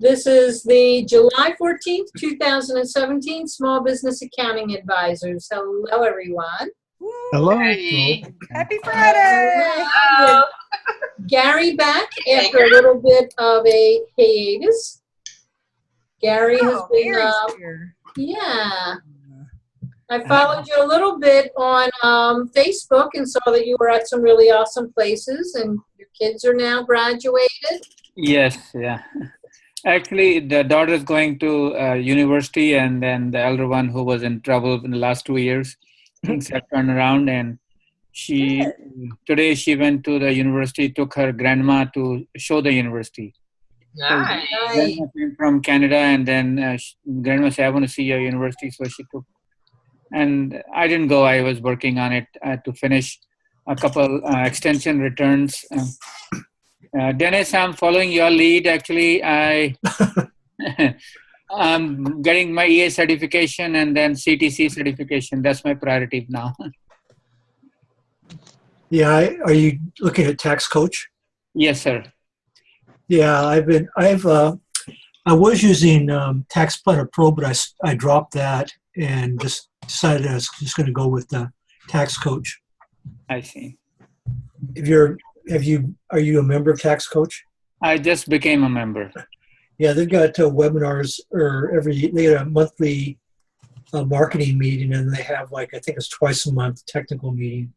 This is the July 14th, 2017 Small Business Accounting Advisors. Hello, everyone. Hello. Hey. Happy Friday! Hello. Gary back after a little bit of a hiatus. Gary has been, here. yeah. I followed you a little bit on Facebook and saw that you were at some really awesome places, and your kids are now graduated. Yes, yeah. Actually, the daughter is going to university, and then the elder one, who was in trouble in the last 2 years, things have turned around, and today she went to the university, took her grandma to show the university. Nice. Grandma came from Canada, and then grandma said, "I want to see your university," so she took. And I didn't go. I was working on it to finish a couple extension returns. Dennis, I'm following your lead. Actually, I'm getting my EA certification and then CTC certification. That's my priority now. Yeah, are you looking at Tax Coach? Yes, sir. Yeah, I was using Tax Planner Pro, but I dropped that and just decided I was just going to go with the Tax Coach. I see. Are you a member of Tax Coach? I just became a member. Yeah, they've got webinars, or they got a monthly marketing meeting, and they have I think it's twice a month technical meeting.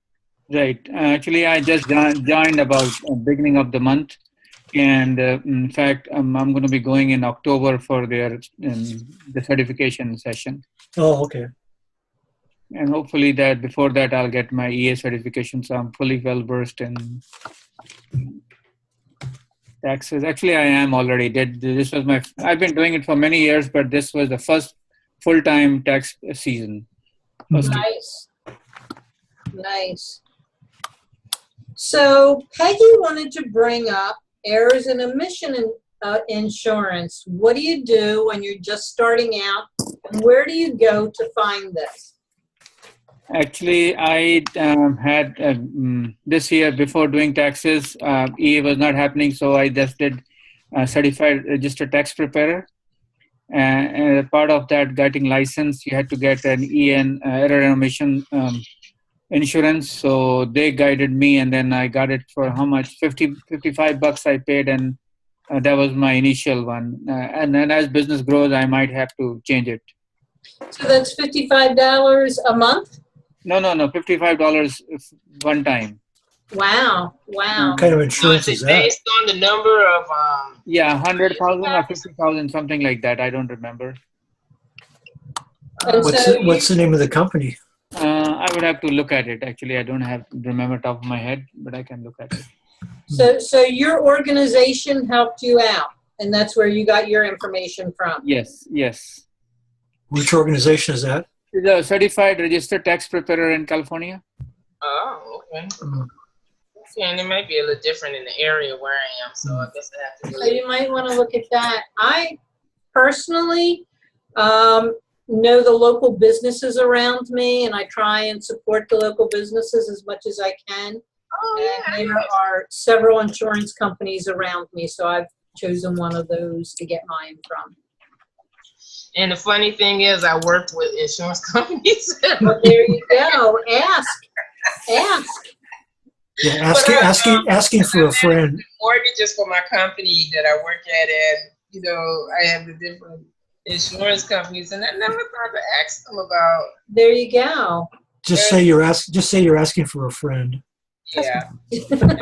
Right. Actually, I just joined about beginning of the month, and in fact, I'm going to be going in October for the certification session. Oh, okay. And hopefully before that I'll get my EA certification, so I'm fully well versed in taxes. Actually, I am already. I've been doing it for many years, but this was the first full-time tax season. Nice. Nice. So Peggy wanted to bring up errors and omission insurance. What do you do when you're just starting out, and where do you go to find this? Actually, I had this year, before doing taxes, EA was not happening, so I just did certified registered tax preparer. And as part of that, getting license, you had to get an EN error and omission insurance. So they guided me, and then I got it for how much? $55 I paid, and that was my initial one. And then as business grows, I might have to change it. So that's $55 a month? No, $55 one time. Wow. What kind of insurance So is is it that? based on the number of Yeah, 100,000 or 50,000, something like that. I don't remember. What's the name of the company? I would have to look at it. Actually, I don't remember top of my head, but I can look at So it. your organization helped you out, and that's where you got your information from? Yes. Which organization is that? The certified registered tax preparer in California. Oh, okay. Yeah, and it might be a little different in the area where I am, so I guess I have to. So you might want to look at that. I personally know the local businesses around me, and I try and support the local businesses as much as I can. And there are several insurance companies around me, so I've chosen one of those to get mine from. And the funny thing is, I work with insurance companies. Well, there you go. Ask. Yeah, asking for a friend. Mortgages for my company that I work at, and I have the different insurance companies, and I never thought to ask them about. There you go. Just say you're asking for a friend. Yeah. Exactly.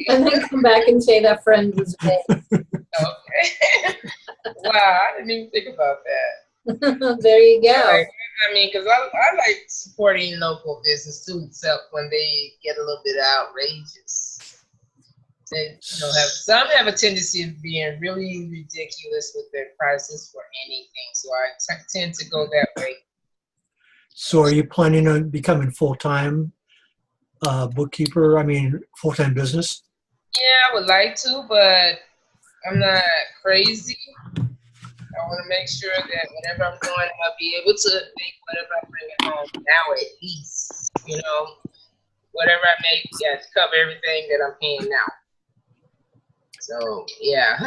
And then come back and say that friend was me. Okay. Wow, I didn't even think about that. There you go. I mean, because I like supporting local business too, except when they get a little bit outrageous. They some have a tendency of being really ridiculous with their prices for anything, so I tend to go that way. So are you planning on becoming full-time bookkeeper? I mean, full-time business? Yeah, I would like to, but I'm not crazy. I want to make sure that whatever I'm doing, I'll be able to make whatever I bring it home now at least. Whatever I make, to cover everything that I'm paying now. So yeah,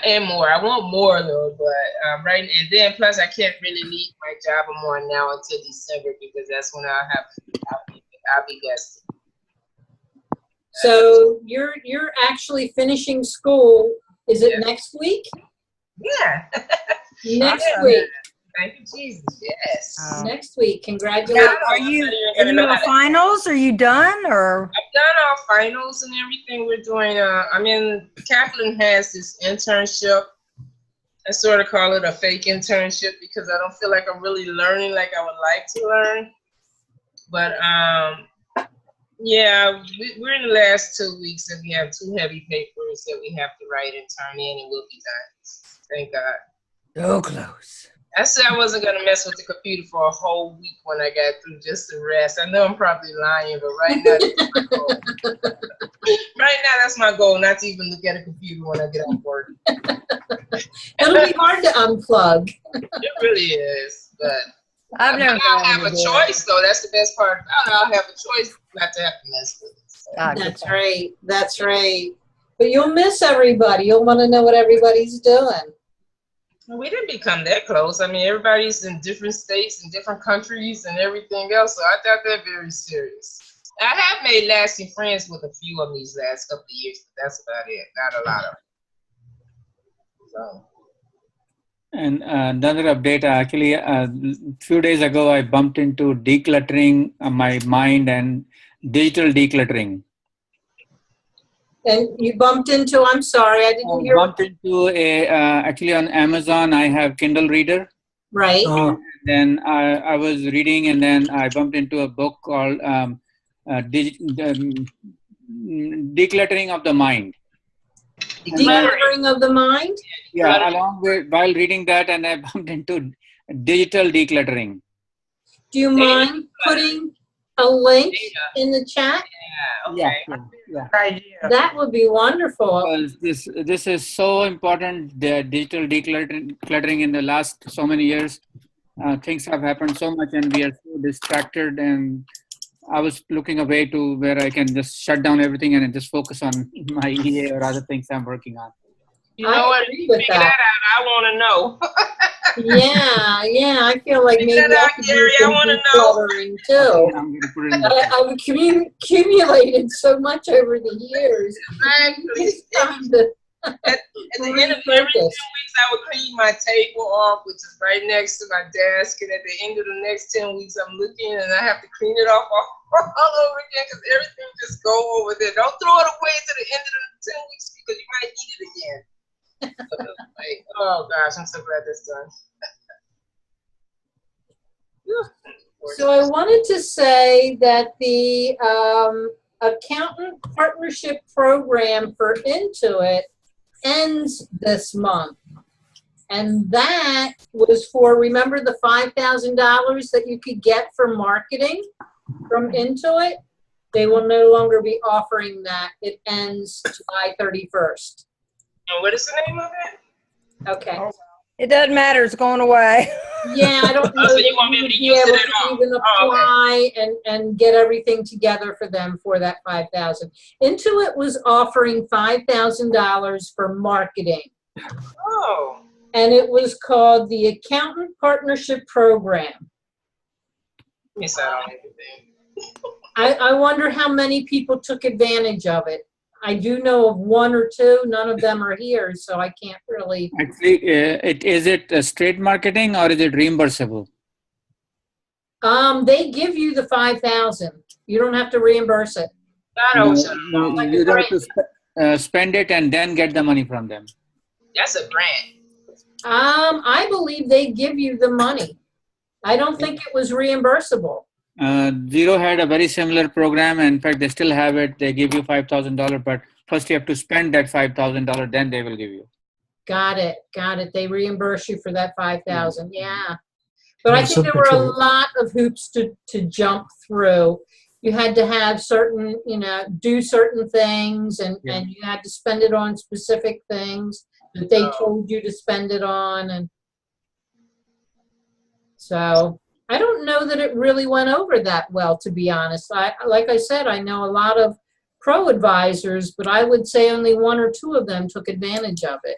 and more. I want more though, but right, and then plus I can't really leave my job I'm on now until December because that's when I'll be vested. So you're actually finishing school. Is it next week? Yeah. Next Yeah. week. Thank you, Jesus. Yes. Next week. Now, Congratulations. are you at finals? Are you done or? I've done our finals and everything. We're doing. I mean, Kaplan has this internship. I sort of call it a fake internship because I don't feel like I'm really learning like I would like to learn. But yeah, we're in the last 2 weeks and we have 2 heavy papers that we have to write and turn in, and we'll be done. Thank God. So close. I said I wasn't gonna mess with the computer for a whole week when I got through just to rest. I know I'm probably lying, but right now that's my goal. Right now that's my goal, not to even look at a computer when I get off work. It'll be hard to unplug. It really is, but I've never I'll have a choice though. That's the best part. I'll have a choice not to have to mess with it. So. That's right. That's right. But you'll miss everybody. You'll want to know what everybody's doing. We didn't become that close. I mean, everybody's in different states and different countries and everything else, so I thought that very serious. I have made lasting friends with a few of these last couple of years, but that's about it. Not a lot of them. So. And another update, actually, a few days ago, I bumped into decluttering my mind and digital decluttering. And you bumped into, I'm sorry, I didn't hear. Bumped into actually on Amazon, I have Kindle Reader. Right. Then I was reading, and then I bumped into a book called Decluttering of the Mind. Decluttering of the mind? Yeah, along with, while reading that, and I bumped into digital decluttering. Do you mind putting a link in the chat? Yeah, okay. Yeah. That would be wonderful. Because this is so important, the digital decluttering in the last so many years. Things have happened so much and we are so distracted, and I was looking a way to where I can just shut down everything and just focus on my EA or other things I'm working on. You know what? If you figure that out, I want to know. Yeah, I feel like maybe I could do some decluttering too. I've accumulated so much over the years. Exactly. At the end of every 2 weeks, I would clean my table off, which is right next to my desk. And at the end of the next 10 weeks, I'm looking and I have to clean it off all over again because everything just go over there. Don't throw it away to the end of the 10 weeks because you might need it again. Like, oh gosh, I'm so glad that's done. So I wanted to say that the accountant partnership program for Intuit ends this month. And that was for, remember the $5,000 that you could get for marketing from Intuit? They will no longer be offering that. It ends July 31st. And what is the name of it? Okay. It doesn't matter. It's going away. Yeah, I don't know So that you won't be able to you'd use it at all. even apply and get everything together for them for that $5,000. Intuit was offering $5,000 for marketing. Oh. And it was called the Accountant Partnership Program. Miss out on everything. I wonder how many people took advantage of it. I do know of one or two. None of them are here, so I can't really. Actually, is it straight marketing or is it reimbursable? They give you the $5,000. You don't have to reimburse it. No, you have to spend it and then get the money from them. That's a grant. I believe they give you the money. I don't think it was reimbursable. Zero had a very similar program. In fact, they still have it. They give you $5,000, but first you have to spend that $5,000, then they will give you. Got it. They reimburse you for that $5,000. Yeah. But I think there were a lot of hoops to jump through. You had to have certain, do certain things, and you had to spend it on specific things that they told you to spend it on. And so I don't know that it really went over that well, to be honest. Like I said, I know a lot of pro advisors, but I would say only 1 or 2 of them took advantage of it.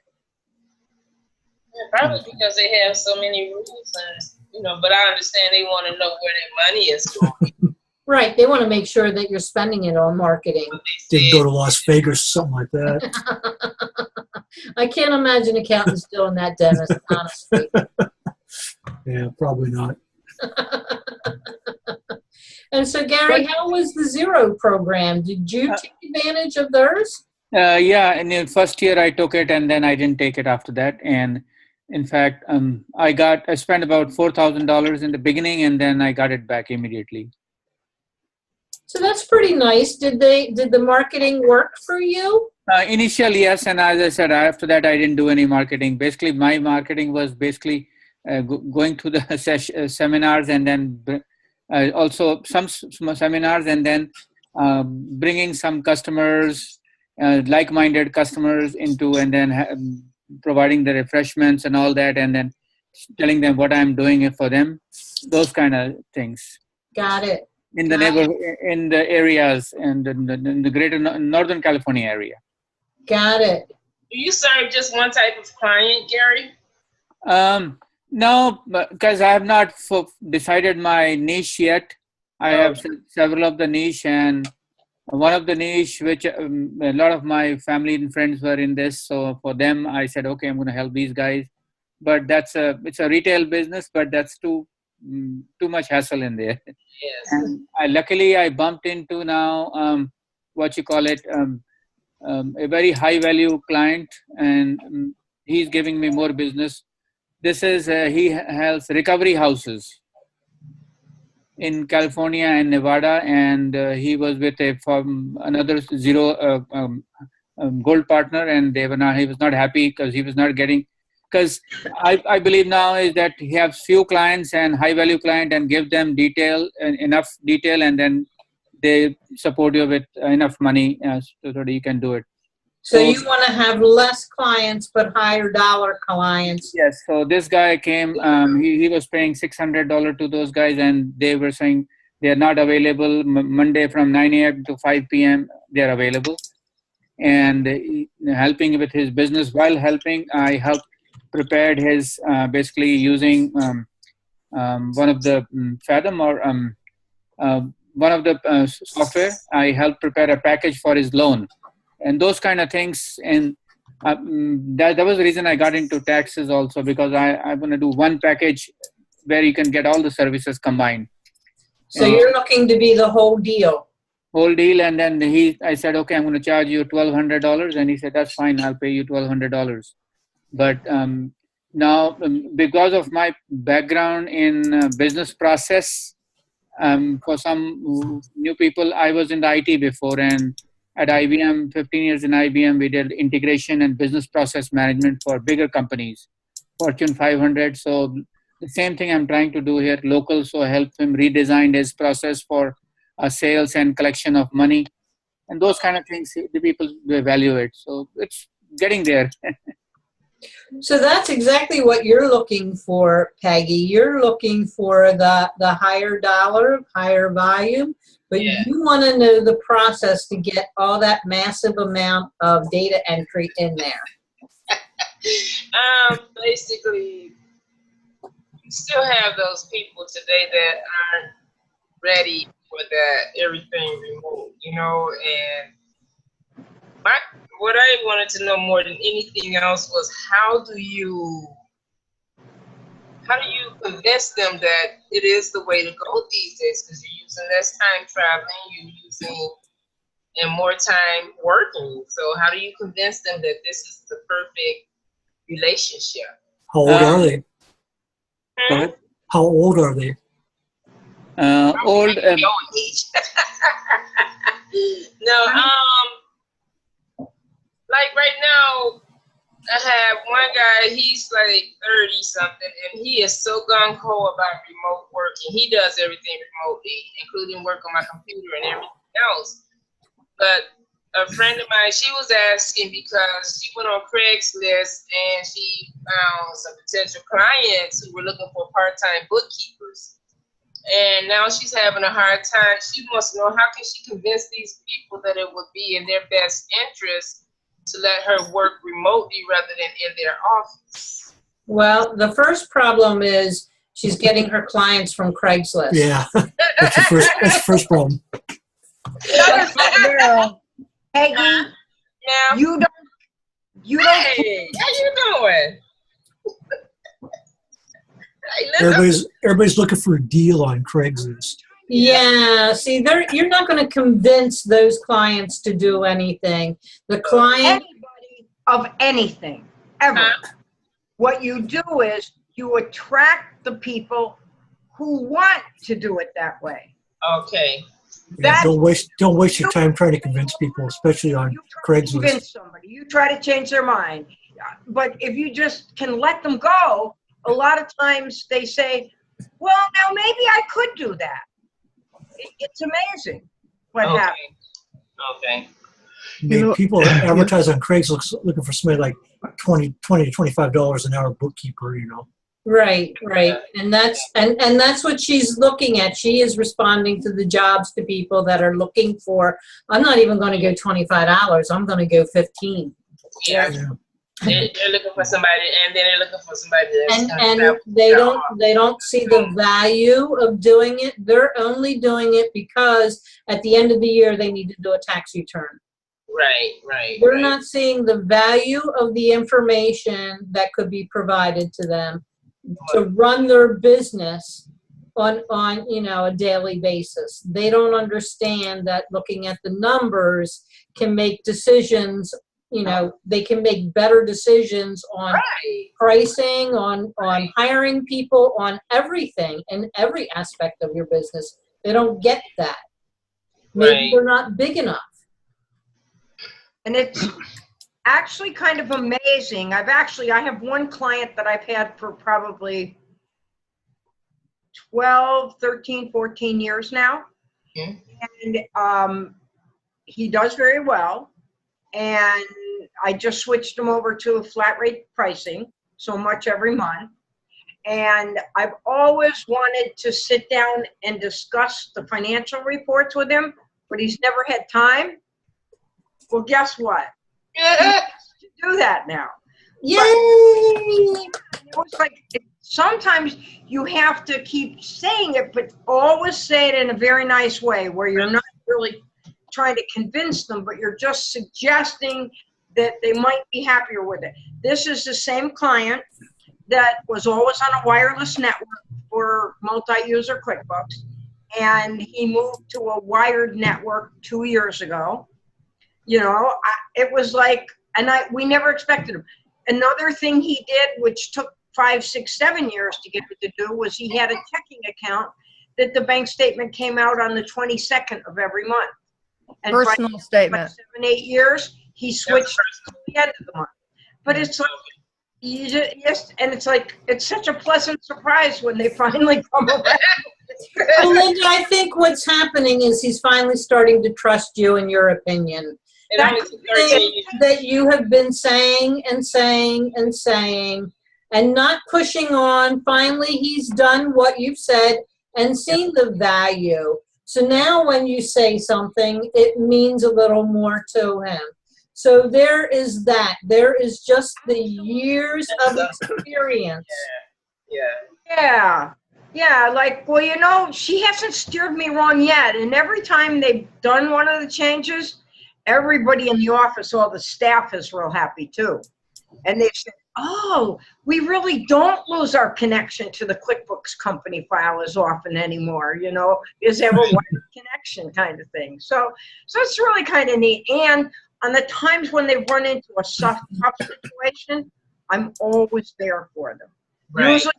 Probably because they have so many rules, and but I understand they want to know where their money is going. Right. They want to make sure that you're spending it on marketing. Didn't go to Las Vegas or something like that. I can't imagine accountants doing that, Dennis, honestly. Yeah, probably not. And so, Gary, how was the Zero program? Did you take advantage of theirs? Yeah, in the first year I took it, and then I didn't take it after that. And in fact, I spent about $4,000 in the beginning, and then I got it back immediately. So that's pretty nice. Did the marketing work for you? Initially, yes, and as I said, after that I didn't do any marketing. Basically, my marketing was basically going to the seminars, and then also some seminars, and then bringing some customers, like-minded customers into, and then providing the refreshments and all that, and then telling them what I'm doing for them, those kind of things. Got it. In the neighborhood, in the areas, and in the greater Northern California area. Got it. Do you serve just one type of client, Gary? No, because I have not decided my niche yet. I have several of the niche, and one of the niche, which a lot of my family and friends were in this. So for them, I said, okay, I'm going to help these guys. But it's a retail business, but that's too much hassle in there. Yes. And luckily I bumped into now what you call it, a very high value client, and he's giving me more business. This is he has recovery houses in California and Nevada, and he was with from another Zero gold partner, and he was not happy because he was not getting. Because I believe now is that he has few clients and high value client, and give them enough detail, and then they support you with enough money so that you can do it. So you want to have less clients but higher dollar clients. Yes. So this guy came. He was paying $600 to those guys, and they were saying they are not available Monday from 9 a.m. to 5 p.m. They are available, and helping with his business. While helping, I helped prepared his basically using one of the Fathom or one of the software. I helped prepare a package for his loan, and those kind of things. And that was the reason I got into taxes also, because I'm going to do one package where you can get all the services combined. So you're looking to be the whole deal. Whole deal, and then I said, okay, I'm going to charge you $1,200, and he said, that's fine, I'll pay you $1,200. But now, because of my background in business process, for some new people, I was in the IT before, and at IBM, 15 years in IBM, we did integration and business process management for bigger companies, Fortune 500. So the same thing I'm trying to do here, local, so help him redesign his process for sales and collection of money. And those kind of things, the people evaluate. So it's getting there. So that's exactly what you're looking for, Peggy. You're looking for the higher dollar, higher volume, but you want to know the process to get all that massive amount of data entry in there. Basically, you still have those people today that aren't ready for that everything remote, and what I wanted to know more than anything else was how do you convince them that it is the way to go these days? Because you're using less time traveling, you're using and more time working. So how do you convince them that this is the perfect relationship? How old are they? Go ahead. How old are they? Old. Your age. No, like right now, I have one guy, he's like 30 something, and he is so gung-ho about remote work, and he does everything remotely, including work on my computer and everything else. But a friend of mine, she was asking because she went on Craigslist and she found some potential clients who were looking for part-time bookkeepers. and now she's having a hard time. She wants to know, how can she convince these people that it would be in their best interest to let her work remotely rather than in their office? Well, the first problem is she's getting her clients from Craigslist. Yeah, that's the first problem. Girl, Peggy, Now, you don't. hey, how you doing? Hey, listen. Everybody's looking for a deal on Craigslist. Yeah, see, you're not going to convince those clients to do anything. The client, Anybody of anything ever. Huh? What you do is you attract the people who want to do it that way. Okay. Yeah, don't waste your time trying to convince people, especially on You try to Craigslist. convince somebody. You try to change their mind. But if you just can let them go, a lot of times they say, well, now maybe I could do that. It's amazing what happens. Okay. I mean, people advertise on Craigslist looking for somebody like $20 to $25 an hour bookkeeper, you know. right, and that's what she's looking at. She is responding to the jobs to people that are looking for. I'm not even going to go $25. I'm going to go $15. Yeah. They're looking for somebody, and then they're looking for somebody that's And they don't see the value of doing it. They're only doing it because at the end of the year they need to do a tax return. Right. They're not seeing the value of the information that could be provided to them to run their business on a daily basis. They don't understand that looking at the numbers can make decisions. They can make better decisions on pricing, on hiring people, on everything in every aspect of your business. They don't get that. Maybe they're not big enough. And it's actually kind of amazing. I have one client that I've had for probably 12, 13, 14 years now. Yeah. And he does very well. And I just switched him over to a flat rate pricing, so much every month. And I've always wanted to sit down and discuss the financial reports with him, but he's never had time. Well, guess what? He has to do that now. Yay! It was like, sometimes you have to keep saying it, but always say it in a very nice way where you're not really trying to convince them, but you're just suggesting that they might be happier with it. This is the same client that was always on a wireless network for multi-user QuickBooks, and he moved to a wired network 2 years ago. It was like, we never expected him. Another thing he did, which took 5, 6, 7 years to get him to do, was he had a checking account that the bank statement came out on the 22nd of every month. And Personal statement. 7, 8 years, he switched to the end of the month. But it's like, it's such a pleasant surprise when they finally come around. Well, Linda, I think what's happening is he's finally starting to trust you and your opinion. That's the thing that you have been saying and not pushing on. Finally, he's done what you've said and seen the value. So now when you say something, it means a little more to him. So there is that. There is just the years of experience. Yeah. Like, well, she hasn't steered me wrong yet. And every time they've done one of the changes, everybody in the office, all the staff is real happy too. And they've said, oh, we really don't lose our connection to the QuickBooks company file as often anymore, is there a wide connection kind of thing. So it's really kind of neat. And on the times when they run into a tough situation, I'm always there for them. Right. Usually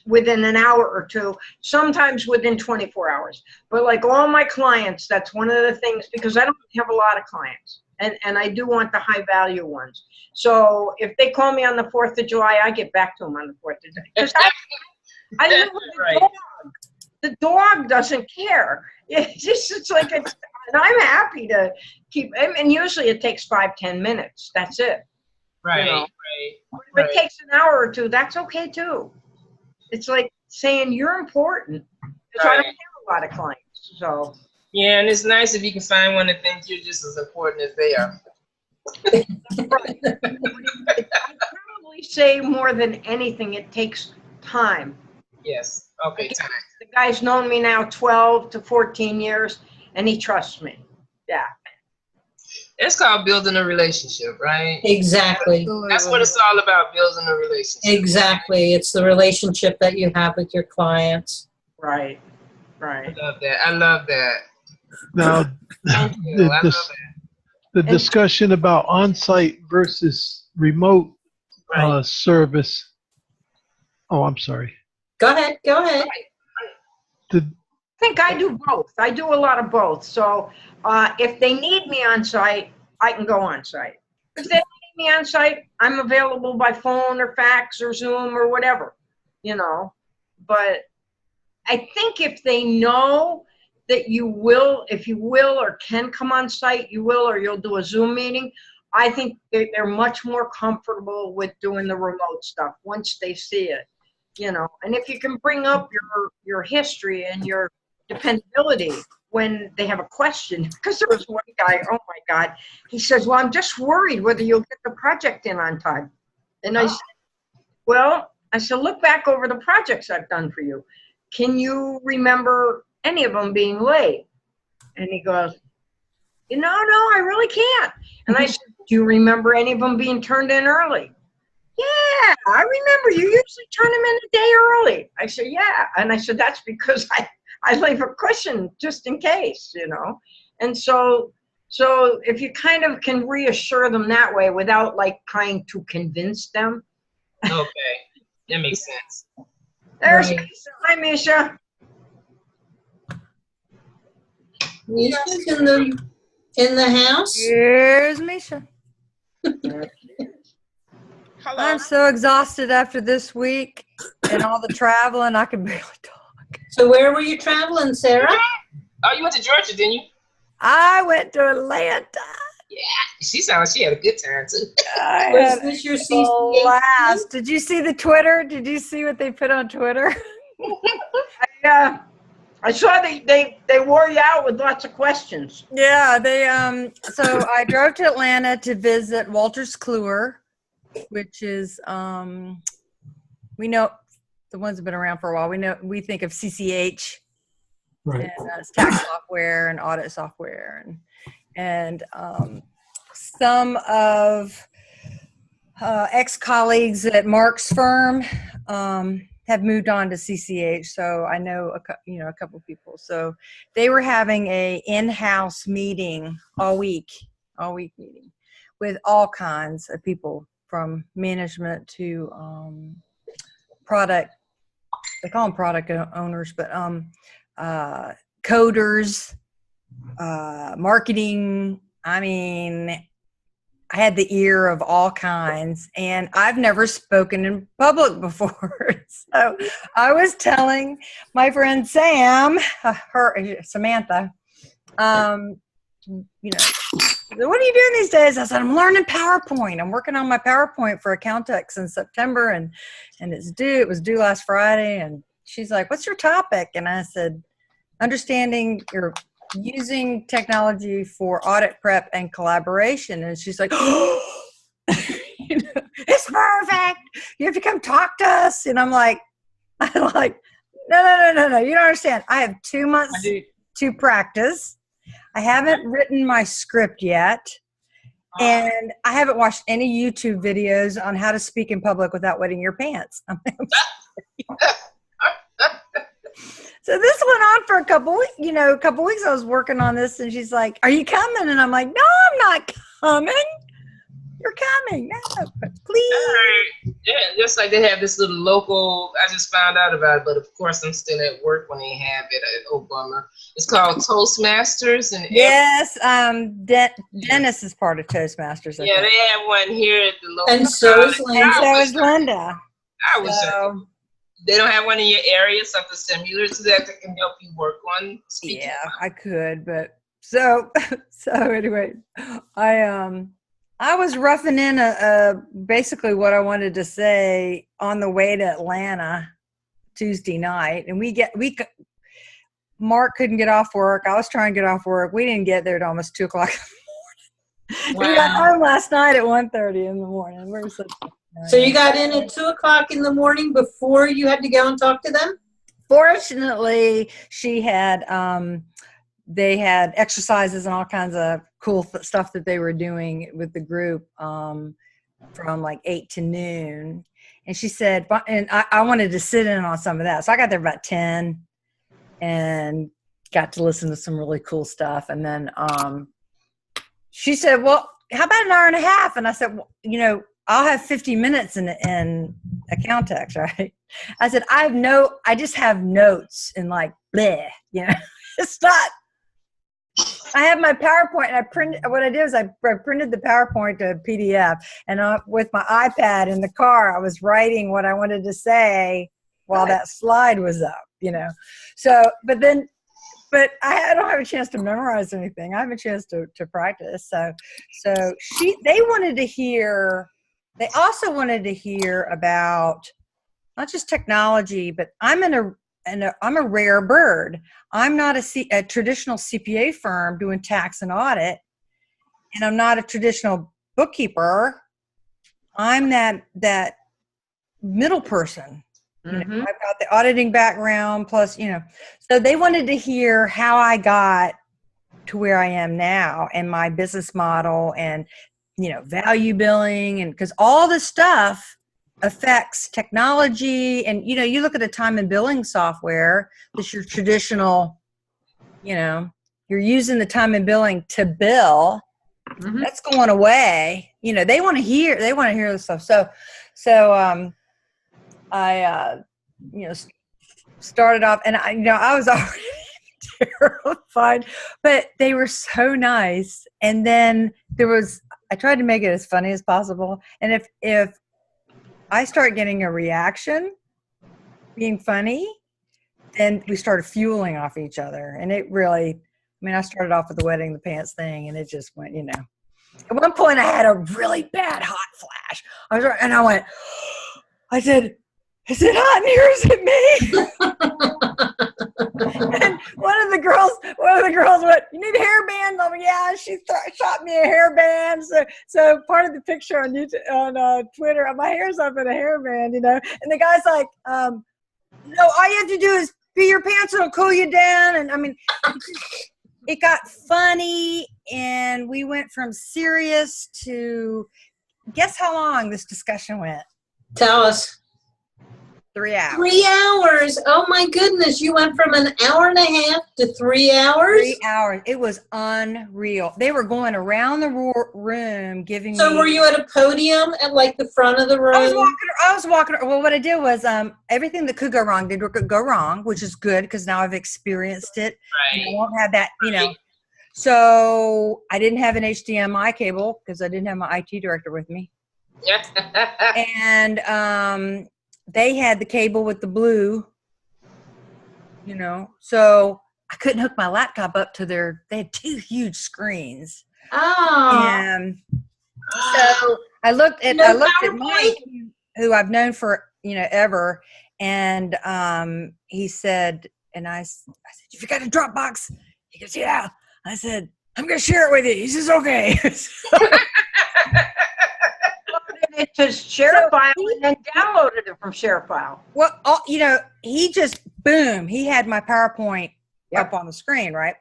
within an hour or two, sometimes within 24 hours. But like all my clients, that's one of the things, because I don't have a lot of clients. And I do want the high value ones. So if they call me on the 4th of July, I get back to them on the 4th of July. Because I live with a dog. The dog doesn't care. And I'm happy to keep, and usually it takes 5-10 minutes. That's it. Right. If it takes an hour or two, that's okay too. It's like saying you're important So I don't have a lot of clients. So Yeah, and it's nice if you can find one that thinks you're just as important as they are. right. I'd probably say more than anything, it takes time. Yes. Okay, time. The guy's known me now 12 to 14 years, and he trusts me. Yeah. It's called building a relationship, right? Exactly. That's what it's all about, building a relationship. Exactly. It's the relationship that you have with your clients. Right. I Right. love that. I love that. Now, Thank you. I love that. the discussion about on-site versus remote Right. service. Oh, I'm sorry. Go ahead. Go ahead. The, I think I do both. I do a lot of both. So if they need me on site, I can go on site. If they don't need me on site, I'm available by phone or fax or Zoom or whatever, you know. But I think if they know that you will, if you will or can come on site, you will, or you'll do a Zoom meeting, I think they're much more comfortable with doing the remote stuff once they see it, you know. And if you can bring up your history and your dependability when they have a question, because there was one guy, oh my God, he says, well, I'm just worried whether you'll get the project in on time. And I said, well, I said, look back over the projects I've done for you. Can you remember any of them being late? And he goes, no, I really can't. And I said, do you remember any of them being turned in early? Yeah, I remember. You usually turn them in a day early. I said, yeah. And I said, that's because I leave a cushion just in case, you know. And so if you kind of can reassure them that way without like trying to convince them. Okay, that makes sense. There's Right. Misha. Hi, Misha. Misha's in the house. Here's Misha. Hello. I'm so exhausted after this week and all the traveling. I can barely talk. So where were you traveling, Sarah? Oh, you went to Georgia, didn't you? I went to Atlanta. Yeah. She sounded like she had a good time, too. I Was had this your a CCA? blast. Did you see the Twitter? Did you see what they put on Twitter? Yeah. I saw they wore you out with lots of questions. Yeah, they so I drove to Atlanta to visit Walters Kluwer, which is we know the ones that have been around for a while. We think of CCH, Right. and it's tax software and audit software, and some of ex-colleagues at Mark's firm have moved on to CCH, so I know a couple of people. So they were having a in-house meeting all week meeting with all kinds of people, from management to product. They call them product owners, but coders, marketing. I mean, I had the ear of all kinds, and I've never spoken in public before. So I was telling my friend Samantha, what are you doing these days? I said, I'm learning PowerPoint. I'm working on my PowerPoint for Accountex in September, and it was due last Friday. And she's like, what's your topic? And I said, understanding your using technology for audit prep and collaboration. And she's like, oh, it's perfect. You have to come talk to us. And I'm like, no. You don't understand. I have 2 months to practice. I haven't written my script yet. And I haven't watched any YouTube videos on how to speak in public without wetting your pants. So this went on for a couple weeks. I was working on this, and she's like, are you coming? And I'm like, no, I'm not coming. You're coming. No, please. Yeah, just like they have this little local, I just found out about it, but of course I'm still at work when they have it at Obama. It's called Toastmasters. And yes, Dennis is part of Toastmasters. Yeah, they have one here at the local. And so is Linda. And so is Linda. I wish they don't have one in your area, something similar to that can help you work on speaking. Yeah, I could, but so anyway, I was roughing in basically what I wanted to say on the way to Atlanta Tuesday night, and Mark couldn't get off work. I was trying to get off work. We didn't get there at almost 2 o'clock. Wow. We got home last night at 1:30 in the morning. We were such So you got in at 2 o'clock in the morning before you had to go and talk to them? Fortunately, she had they had exercises and all kinds of cool stuff that they were doing with the group from like 8 to noon. And she said, and I wanted to sit in on some of that. So I got there about 10 and got to listen to some really cool stuff. And then she said, well, how about an hour and a half? And I said, well, you know, I'll have 50 minutes in account text, right? I said, I just have notes and like, bleh, you know, it's not, I have my PowerPoint and what I did was I printed the PowerPoint to a PDF and with my iPad in the car, I was writing what I wanted to say while that slide was up, you know? So, but I don't have a chance to memorize anything. I have a chance to practice. So they also wanted to hear about not just technology, but I'm a rare bird. I'm not a traditional CPA firm doing tax and audit, and I'm not a traditional bookkeeper. I'm that middle person. You know, I've got the auditing background plus, you know, so they wanted to hear how I got to where I am now and my business model and, you know, value billing, and because all this stuff affects technology. And, you know, you look at a time and billing software, that's your traditional, you know, you're using the time and billing to bill. That's going away. You know, they want to hear this stuff. So I, you know, started off, and I was already terrified, but they were so nice. And then I tried to make it as funny as possible. And if I start getting a reaction, being funny, then we started fueling off each other. And it really, I mean, I started off with the wetting the pants thing, and it just went, you know. At one point, I had a really bad hot flash. I said, is it hot in here? Is it me? And one of the girls went, you need a hairband? I'm like, yeah, she shot me a hairband. So part of the picture on YouTube, on Twitter, my hair's up in a hairband, you know. And the guy's like, no, all you have to do is pee your pants, it'll cool you down. And I mean, it got funny, and we went from serious to, guess how long this discussion went? Tell us. 3 hours. 3 hours. Oh my goodness. You went from an hour and a half to 3 hours? 3 hours. It was unreal. They were going around the room giving me. So were you at a podium at like the front of the room? I was walking. Well, what I did was everything that could go wrong did go wrong, which is good because now I've experienced it. Right. I won't have that, you know. So I didn't have an HDMI cable because I didn't have my IT director with me. Yeah. And they had the cable with the blue, you know, so I couldn't hook my laptop up to they had 2 huge screens. Oh. And so I looked at Mike, who I've known for, you know, ever. And he said, and I said, if you got a Dropbox? He goes, yeah. I said, I'm going to share it with you. He says, okay. It to ShareFile and then downloaded it from ShareFile. Well, you know, he just, boom, he had my PowerPoint up on the screen, right?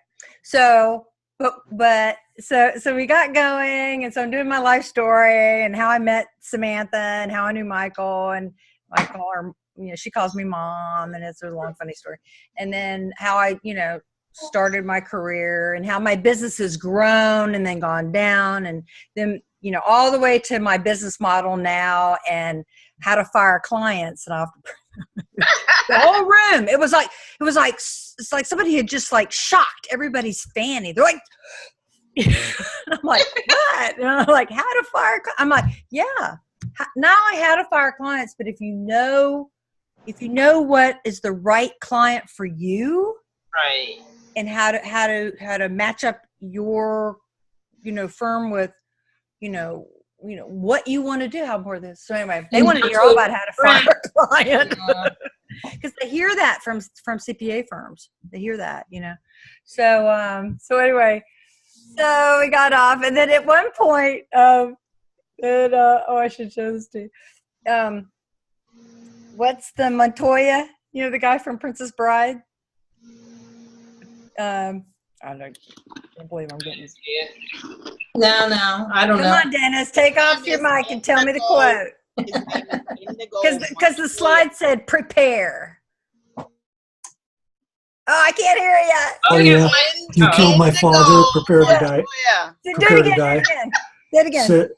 So, so we got going, and so I'm doing my life story and how I met Samantha and how I knew Michael, and I call her, you know, she calls me mom, and it's a long, funny story. And then how I, you know, started my career and how my business has grown and then gone down, and then, you know, all the way to my business model now and how to fire clients. And the whole room, it was like it's like somebody had just like shocked everybody's fanny. They're like, I'm like, what? And I'm like, how to fire? I'm like, yeah, not only how to fire clients, but if you know what is the right client for you, Right. and how to match up your, you know, firm with, you know what you want to do, how important this. So anyway, they wanted to hear all about how to fire a client. because they hear that from CPA firms. They hear that, So anyway, so we got off, and then at one point, I should show this to you. What's the Montoya? The guy from Princess Bride. I don't know. I can't believe I'm getting this. No, I don't know. Come on, Dennis, take off your mic and tell me the quote. Because the slide said prepare. Oh, I can't hear you. Oh, yeah. You killed my father. Prepare to die. Do Prepare it to again. die. Do it again. Say,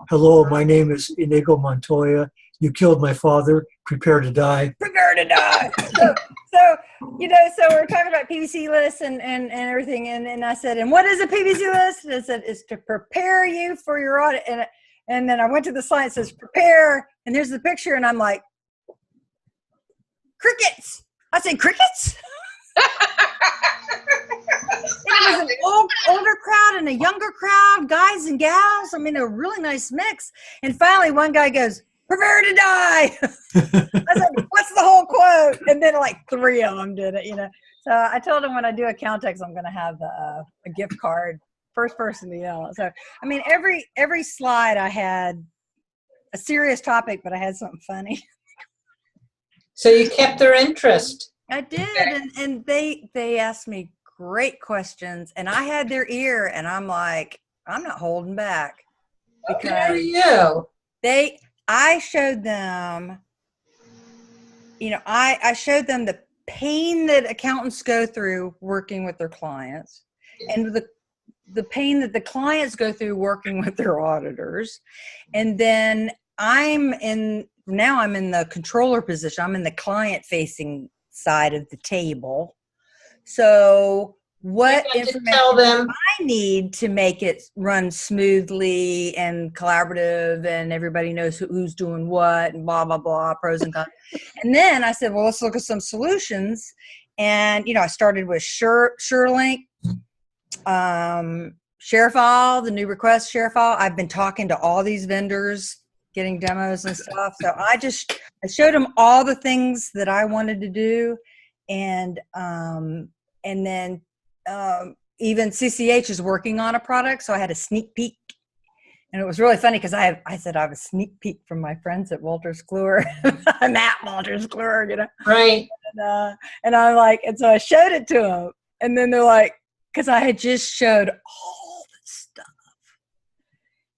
hello, my name is Inigo Montoya. You killed my father. Prepare to die. Prepare to die. So we're talking about PVC lists and everything. And I said, and what is a PVC list? And I said, it's to prepare you for your audit. And then I went to the slide, it says prepare. And there's the picture. And I'm like, crickets. I said, crickets? It was an older crowd and a younger crowd, guys and gals. I mean, a really nice mix. And finally, one guy goes, prepare to die. I said, what's the whole quote? And then like 3 of them did it, So I told him when I do a Caltex, I'm going to have a gift card, first person to yell. So, I mean, every slide I had a serious topic, but I had something funny. So you kept their interest. I did. And they asked me great questions, and I had their ear, and I'm like, I'm not holding back. Good for you. I showed them, I showed them the pain that accountants go through working with their clients, and the pain that the clients go through working with their auditors. And then I'm in the controller position. I'm in the client facing side of the table. So what information I need to make it run smoothly and collaborative and everybody knows who's doing what and blah, blah, blah, pros and cons. And then I said, well, let's look at some solutions. And, I started with SureLink, ShareFile, the new request ShareFile. I've been talking to all these vendors, getting demos and stuff. So I showed them all the things that I wanted to do. And then even CCH is working on a product, so I had a sneak peek, and it was really funny because I said I have a sneak peek from my friends at Wolters Kluwer. I'm at Wolters Kluwer, Right. And I'm like, and so I showed it to them, and then they're like, because I had just showed all the stuff,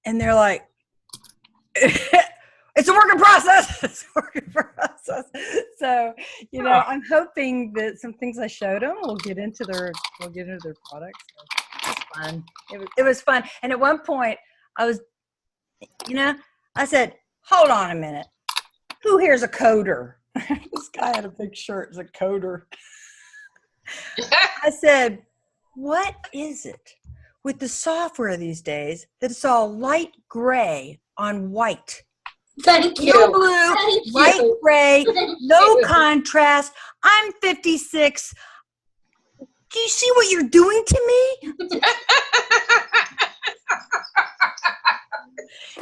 and they're like, it's a work in process. It's a work in process. So, I'm hoping that some things I showed them will get into their products. So it was fun. It was fun. And at one point, I was, I said, hold on a minute. Who here's a coder? This guy had a big shirt as a coder. I said, what is it with the software these days that it's all light gray on white? Thank you. No blue, light gray, no contrast. I'm 56. Do you see what you're doing to me?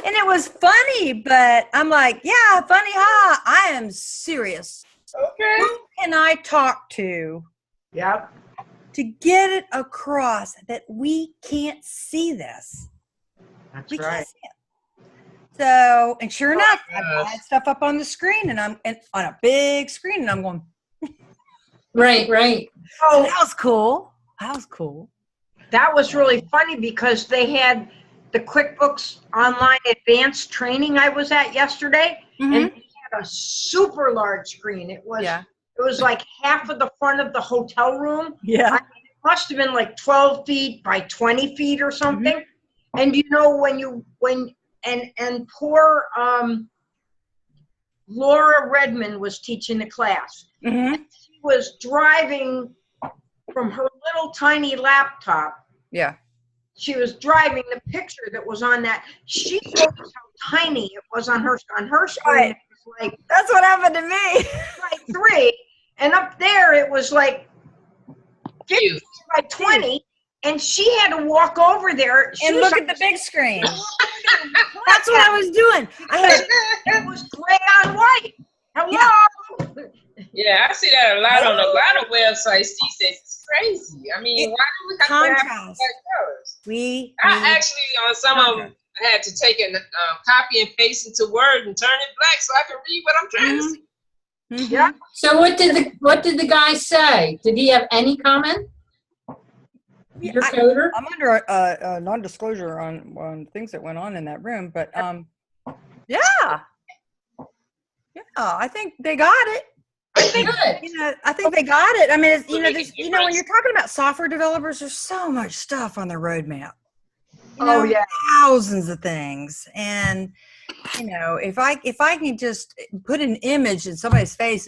And it was funny, but I'm like, yeah, funny, ha. I am serious. Okay. Who can I talk to? Yep. To get it across that we can't see this. That's We right. can't see it. So, and sure enough, I had stuff up on the screen, and on a big screen, and I'm going. Right. Oh, that was cool. That was really funny because they had the QuickBooks Online Advanced training I was at yesterday, Mm-hmm. and they had a super large screen. It was like half of the front of the hotel room. Yeah. It must have been like 12 feet by 20 feet or something. Mm-hmm. And poor Laura Redmond was teaching the class. Mm-hmm. She was driving from her little tiny laptop. Yeah. She was driving the picture that was on that. She told us how tiny it was on her screen. Right. It was like That's what happened to me. 3, and up there it was like 50 by 20. And she had to walk over there And look at the big screen. That's what I was doing. It was gray on white. Hello. Yeah, I see that a lot on a lot of websites these days. It's crazy. I mean, why do we have to have Contrast. black colors? We I need actually, on some of them, I had to take and copy and paste into Word and turn it black so I can read what I'm trying to see. Mhm. Yeah. So what did the guy say? Did he have any comment? Yeah, Your coder? I'm under a non-disclosure on things that went on in that room, but yeah, I think they got it. I think Good. I think they got it. I mean, it's, Will make a there's, when difference. you're talking about software developers, there's so much stuff on their roadmap. Oh, yeah. Thousands of things, and if I can just put an image in somebody's face.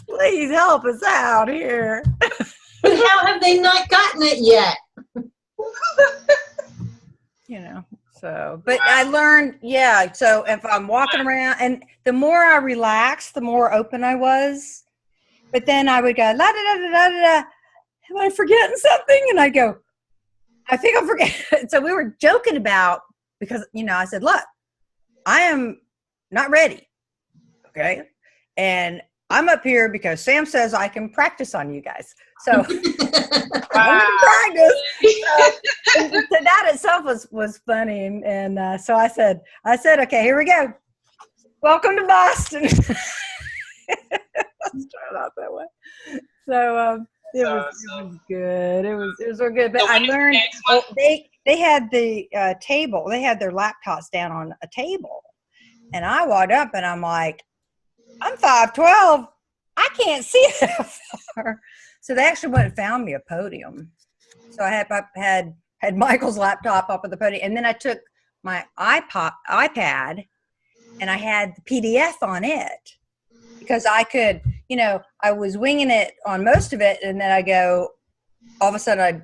Please help us out here. But how have they not gotten it yet? So, but I learned, so if I'm walking around, and the more I relaxed, the more open I was. But then I would go, la da da da da da. Am I forgetting something? And I go, I think I'm forgetting. So we were joking about, because, I said, look, I am not ready. Okay. And I'm up here because Sam says I can practice on you guys. So I'm going to practice. So that itself was funny. And so I said, okay, here we go. Welcome to Boston. Let's start out that way. So it was good. It was real good. But I learned they had the table. They had their laptops down on a table. And I walked up and I'm like, I'm 5'12". I can't see that far. So they actually went and found me a podium. So I had Michael's laptop up at the podium, and then I took my iPad, and I had the PDF on it because I could, I was winging it on most of it, and then I go, all of a sudden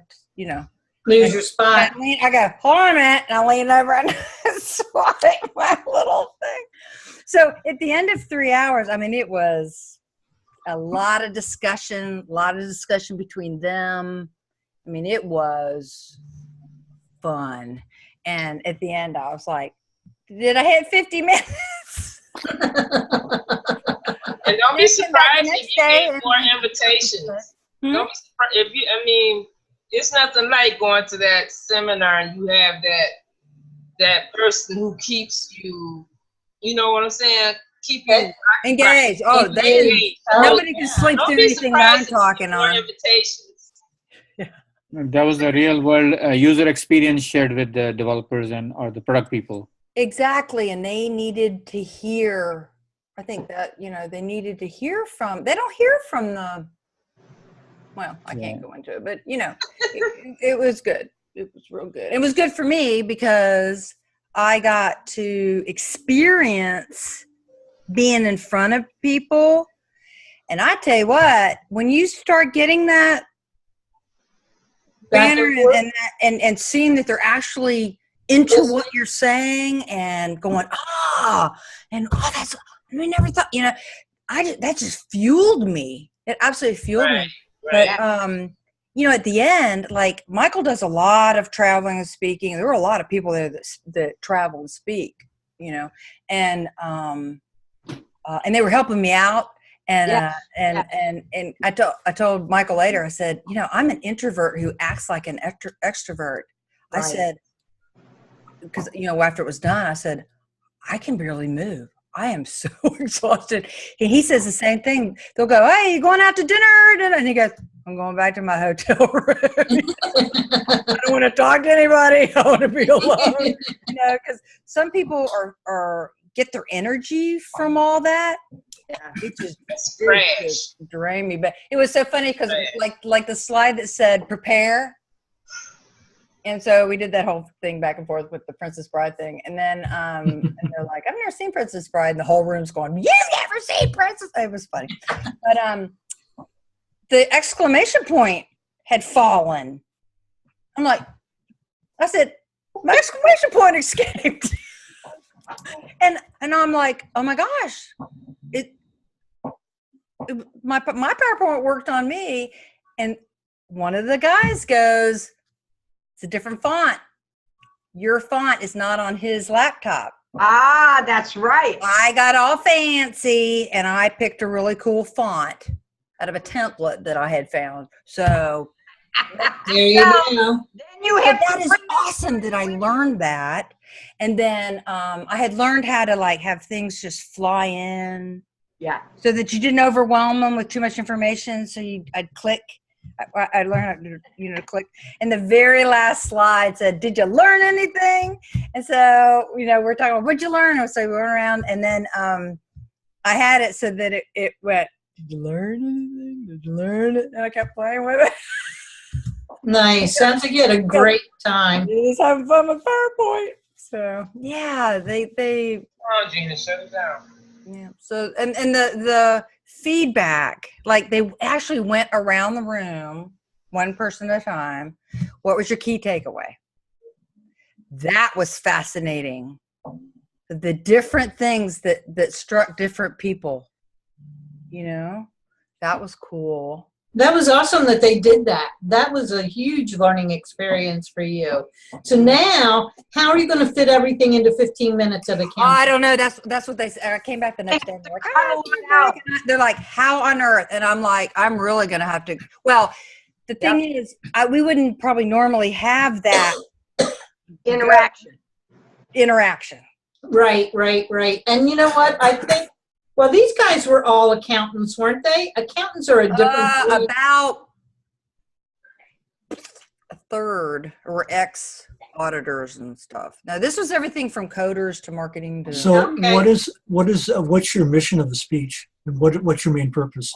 Lose your spot. I go, hold on a minute, and I lean over and swipe my little thing. So at the end of 3 hours, I mean, it was a lot of discussion between them. I mean, it was fun. And at the end, I was like, did I hit 50 minutes? And don't be surprised if you get more invitations. Don't be surprised it's nothing like going to that seminar and you have that person who keeps you, you know what I'm saying? Keep you engaged. Oh, nobody can sleep through anything that I'm talking on. Invitations. That was a real world user experience shared with the developers or the product people. Exactly. And they needed to hear, I think that, they needed to hear they don't hear from I can't go into it, but it was good. It was real good. It was good for me because I got to experience being in front of people. And I tell you what, when you start getting that banner and seeing that they're actually into what you're saying and going, that's, we never thought, that just fueled me. It absolutely fueled me. But, at the end, like Michael does a lot of traveling and speaking. There were a lot of people there that travel and speak, and they were helping me out. And I told Michael later, I said, I'm an introvert who acts like an extrovert. I said, because, after it was done, I said, I can barely move. I am so exhausted. And he says the same thing. They'll go, hey, you going out to dinner? And he goes, I'm going back to my hotel room. I don't want to talk to anybody. I want to be alone. Because some people are get their energy from all that. It just drained me. But it was so funny because like the slide that said prepare. And so we did that whole thing back and forth with the Princess Bride thing. And then and they're like, I've never seen Princess Bride. And the whole room's going, you've never seen Princess. It was funny. But the exclamation point had fallen. I'm like, I said, my exclamation point escaped. and I'm like, oh my gosh, my PowerPoint worked on me. And one of the guys goes, it's a different font. Your font is not on his laptop. Ah, that's right. I got all fancy and I picked a really cool font out of a template that I had found. So There you go. Then you but have that to is awesome that I learned that. And then I had learned how to like have things just fly in yeah. so that you didn't overwhelm them with too much information. So I'd click. I learned how to, to click. And the very last slide said, "Did you learn anything?" And so, we're talking about what'd you learn? And so we went around, and then I had it so that it went, "Did you learn anything? Did you learn it?" And I kept playing with it. Nice. Sounds like you had a great time. Just having fun with PowerPoint. So yeah, they Come on, Gina, shut it down. yeah. So and the feedback, like they actually went around the room, one person at a time. What was your key takeaway? That was fascinating. The different things that struck different people. That was cool. That was awesome that they did that. That was a huge learning experience for you. So now, how are you going to fit everything into 15 minutes at a camp? I don't know. That's what they said. I came back the next day. And they're like, how on earth? And I'm like, I'm really going to have to. Well, the thing is, we wouldn't probably normally have that interaction. Right. And you know what? I think, well, these guys were all accountants, weren't they? Accountants are a different group. About a third were ex-auditors and stuff. Now, this was everything from coders to marketing to. So, Okay. what's your mission of the speech, and what's your main purpose?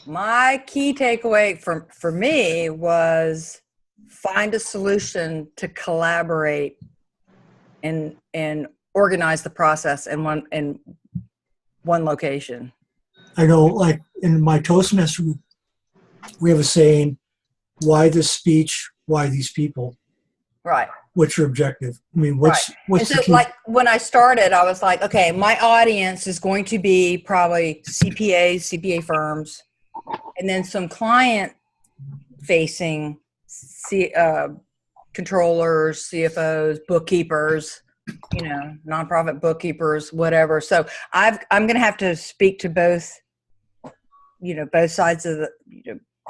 My key takeaway for me was find a solution to collaborate and organize the process in one location. I know, like in my Toastmaster group, we have a saying, why this speech, why these people? Right. What's your objective? I mean, what's and the so, key? like, when I started, I was like, okay, my audience is going to be probably CPA firms, and then some client-facing controllers, CFOs, bookkeepers, nonprofit bookkeepers, whatever. So I'm going to have to speak to both, both sides of the,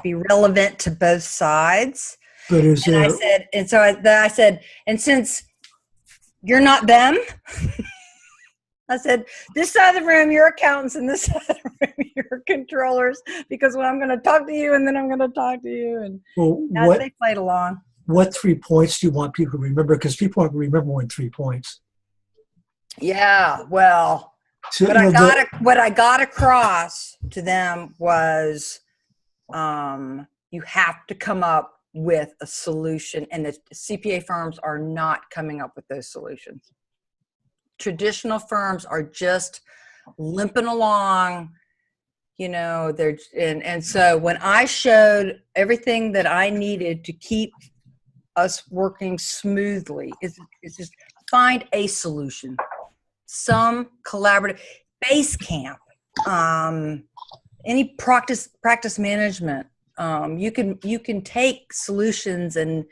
be relevant to both sides. But is And there? I said, and since you're not them, I said, this side of the room, you're accountants, and this side of the room, you're controllers, because when I'm going to talk to you, and then I'm going to talk to you, and Well, they played along. What 3 points do you want people to remember? Because people aren't remember more than 3 points. Yeah, well, So, what I got across to them was, you have to come up with a solution, and the CPA firms are not coming up with those solutions. Traditional firms are just limping along, they're and so when I showed everything that I needed to keep us working smoothly, is just find a solution, some collaborative base camp, any practice management. You can take solutions and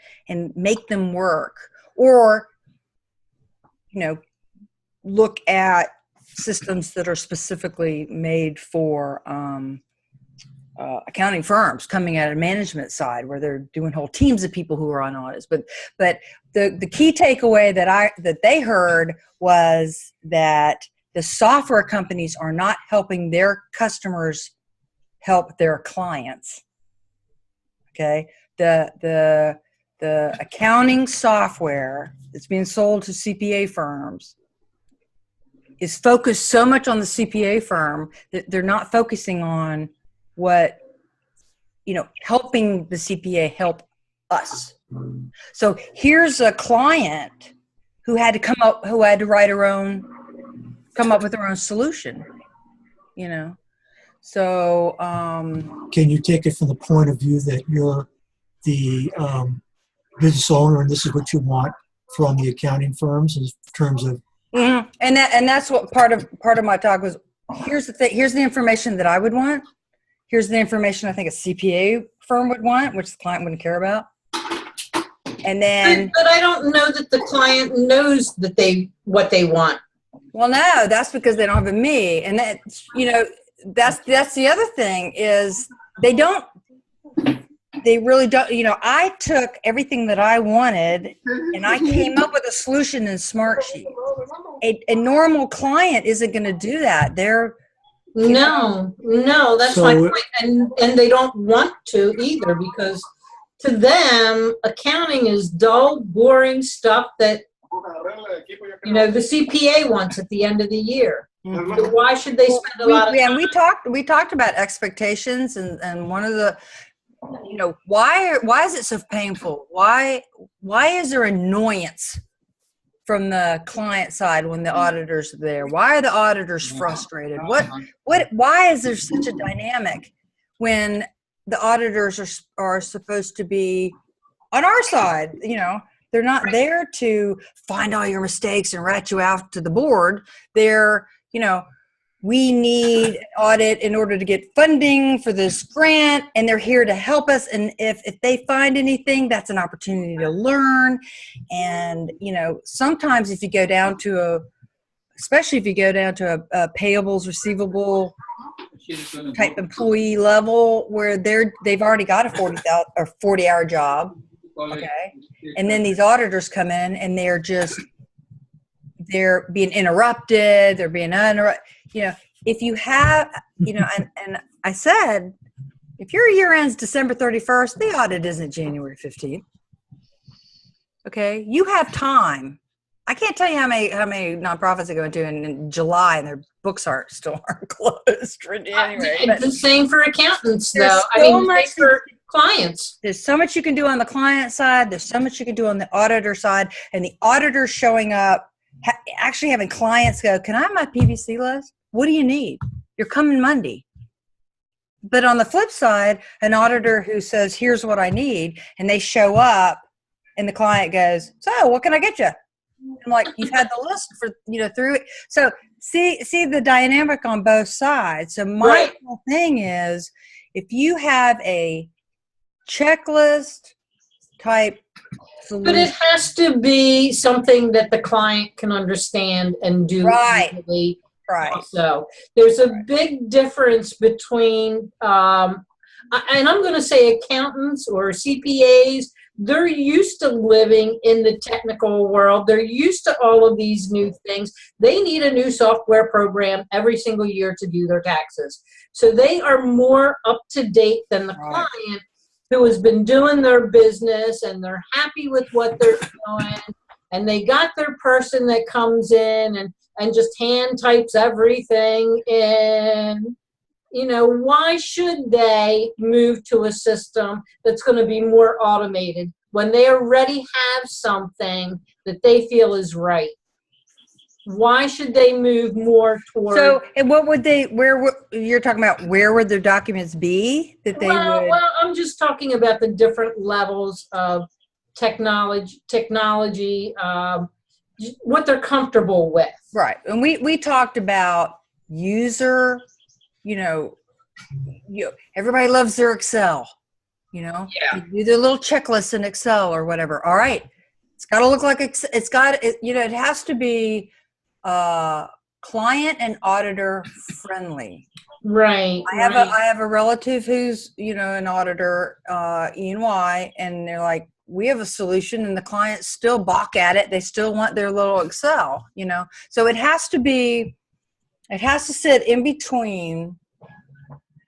make them work, or look at systems that are specifically made for accounting firms coming at a management side, where they're doing whole teams of people who are on audits. But the key takeaway that they heard was that the software companies are not helping their customers help their clients. Okay, the accounting software that's being sold to CPA firms is focused so much on the CPA firm that they're not focusing on what, helping the CPA help us. So here's a client who had to come up with their own solution, So, can you take it from the point of view that you're the business owner, and this is what you want from the accounting firms in terms of? mm-hmm. And that's what part of my talk was. Here's the thing. Here's the information that I would want. Here's the information I think a CPA firm would want, which the client wouldn't care about. And then, But I don't know that the client knows that what they want. well, no, that's because they don't have a me. And that, that's the other thing is they really don't, I took everything that I wanted and I came up with a solution in Smartsheet. A normal client isn't going to do that. No, that's my point. And they don't want to either, because to them, accounting is dull, boring stuff that, the CPA wants at the end of the year. Mhm. So why should they spend a lot of time? We talked about expectations and one of the, why is it so painful? Why is there annoyance from the client side when the auditors are there? Why are the auditors frustrated? Why is there such a dynamic when the auditors are supposed to be on our side? They're not there to find all your mistakes and rat you out to the board. They're, we need audit in order to get funding for this grant, and they're here to help us. And if they find anything, that's an opportunity to learn. And, sometimes if you go down to especially if you go down to a payables, receivable type employee level where they've already got a 40-hour job. Okay. And then these auditors come in and they're being interrupted. They're being if you have, and I said, if your year ends December 31st, the audit isn't January 15th. Okay. You have time. I can't tell you how many nonprofits I go into in July and their books still aren't closed for January. It's the same for accountants, though. Same for clients. There's so much you can do on the client side. There's so much you can do on the auditor side. And the auditors showing up, actually having clients go, can I have my PVC list? What do you need? You're coming Monday. But on the flip side, an auditor who says, here's what I need, and they show up and the client goes, so what can I get you? I'm like, you've had the list for, through it. So see the dynamic on both sides. So my whole thing is, if you have a checklist type solution. But it has to be something that the client can understand and do. Right. So there's a big difference between, and I'm going to say accountants or CPAs, they're used to living in the technical world. They're used to all of these new things. They need a new software program every single year to do their taxes. So they are more up to date than the client who has been doing their business and they're happy with what they're doing. And they got their person that comes in and just hand types everything in. Why should they move to a system that's going to be more automated when they already have something that they feel is right? Why should they move more toward? So, and what would you're talking about, where would their documents be that they would? Well, I'm just talking about the different levels of technology, what they're comfortable with. Right. And we talked about user, everybody loves their Excel, You do their little checklist in Excel or whatever. All right. It's got to look like it has to be client and auditor friendly. Right. I have a relative who's, an auditor, E&Y, and they're like, we have a solution and the clients still balk at it. They still want their little Excel, So it has to sit in between.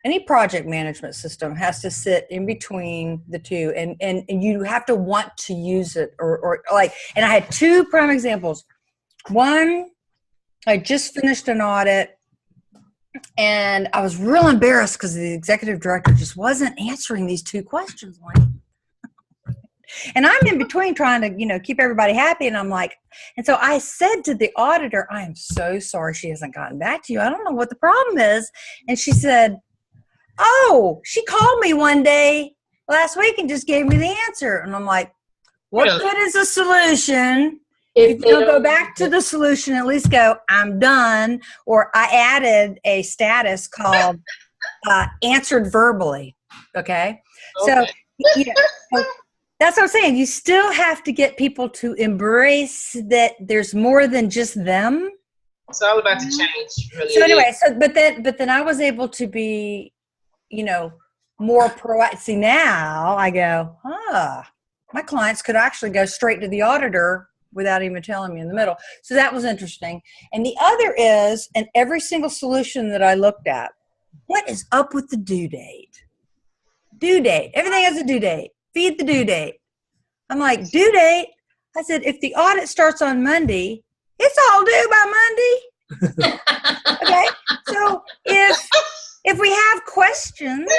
Any project management system has to sit in between the two, and you have to want to use it and I had two prime examples. One, I just finished an audit and I was real embarrassed because the executive director just wasn't answering these two questions. And I'm in between trying to, keep everybody happy. And I'm like, and so I said to the auditor, I am so sorry she hasn't gotten back to you. I don't know what the problem is. And she said, oh, she called me one day last week and just gave me the answer. And I'm like, what good is a solution if you don't go back to the solution, at least go, I'm done. Or I added a status called answered verbally. Okay. So, That's what I'm saying. You still have to get people to embrace that there's more than just them. It's all about the change, really. So anyway, but then I was able to be, more proactive. See, now I go, my clients could actually go straight to the auditor without even telling me in the middle. So that was interesting. And the other is, and every single solution that I looked at, what is up with the due date? Due date. Everything has a due date. Feed the due date. I'm like, due date? I said, if the audit starts on Monday, it's all due by Monday. Okay. So if we have questions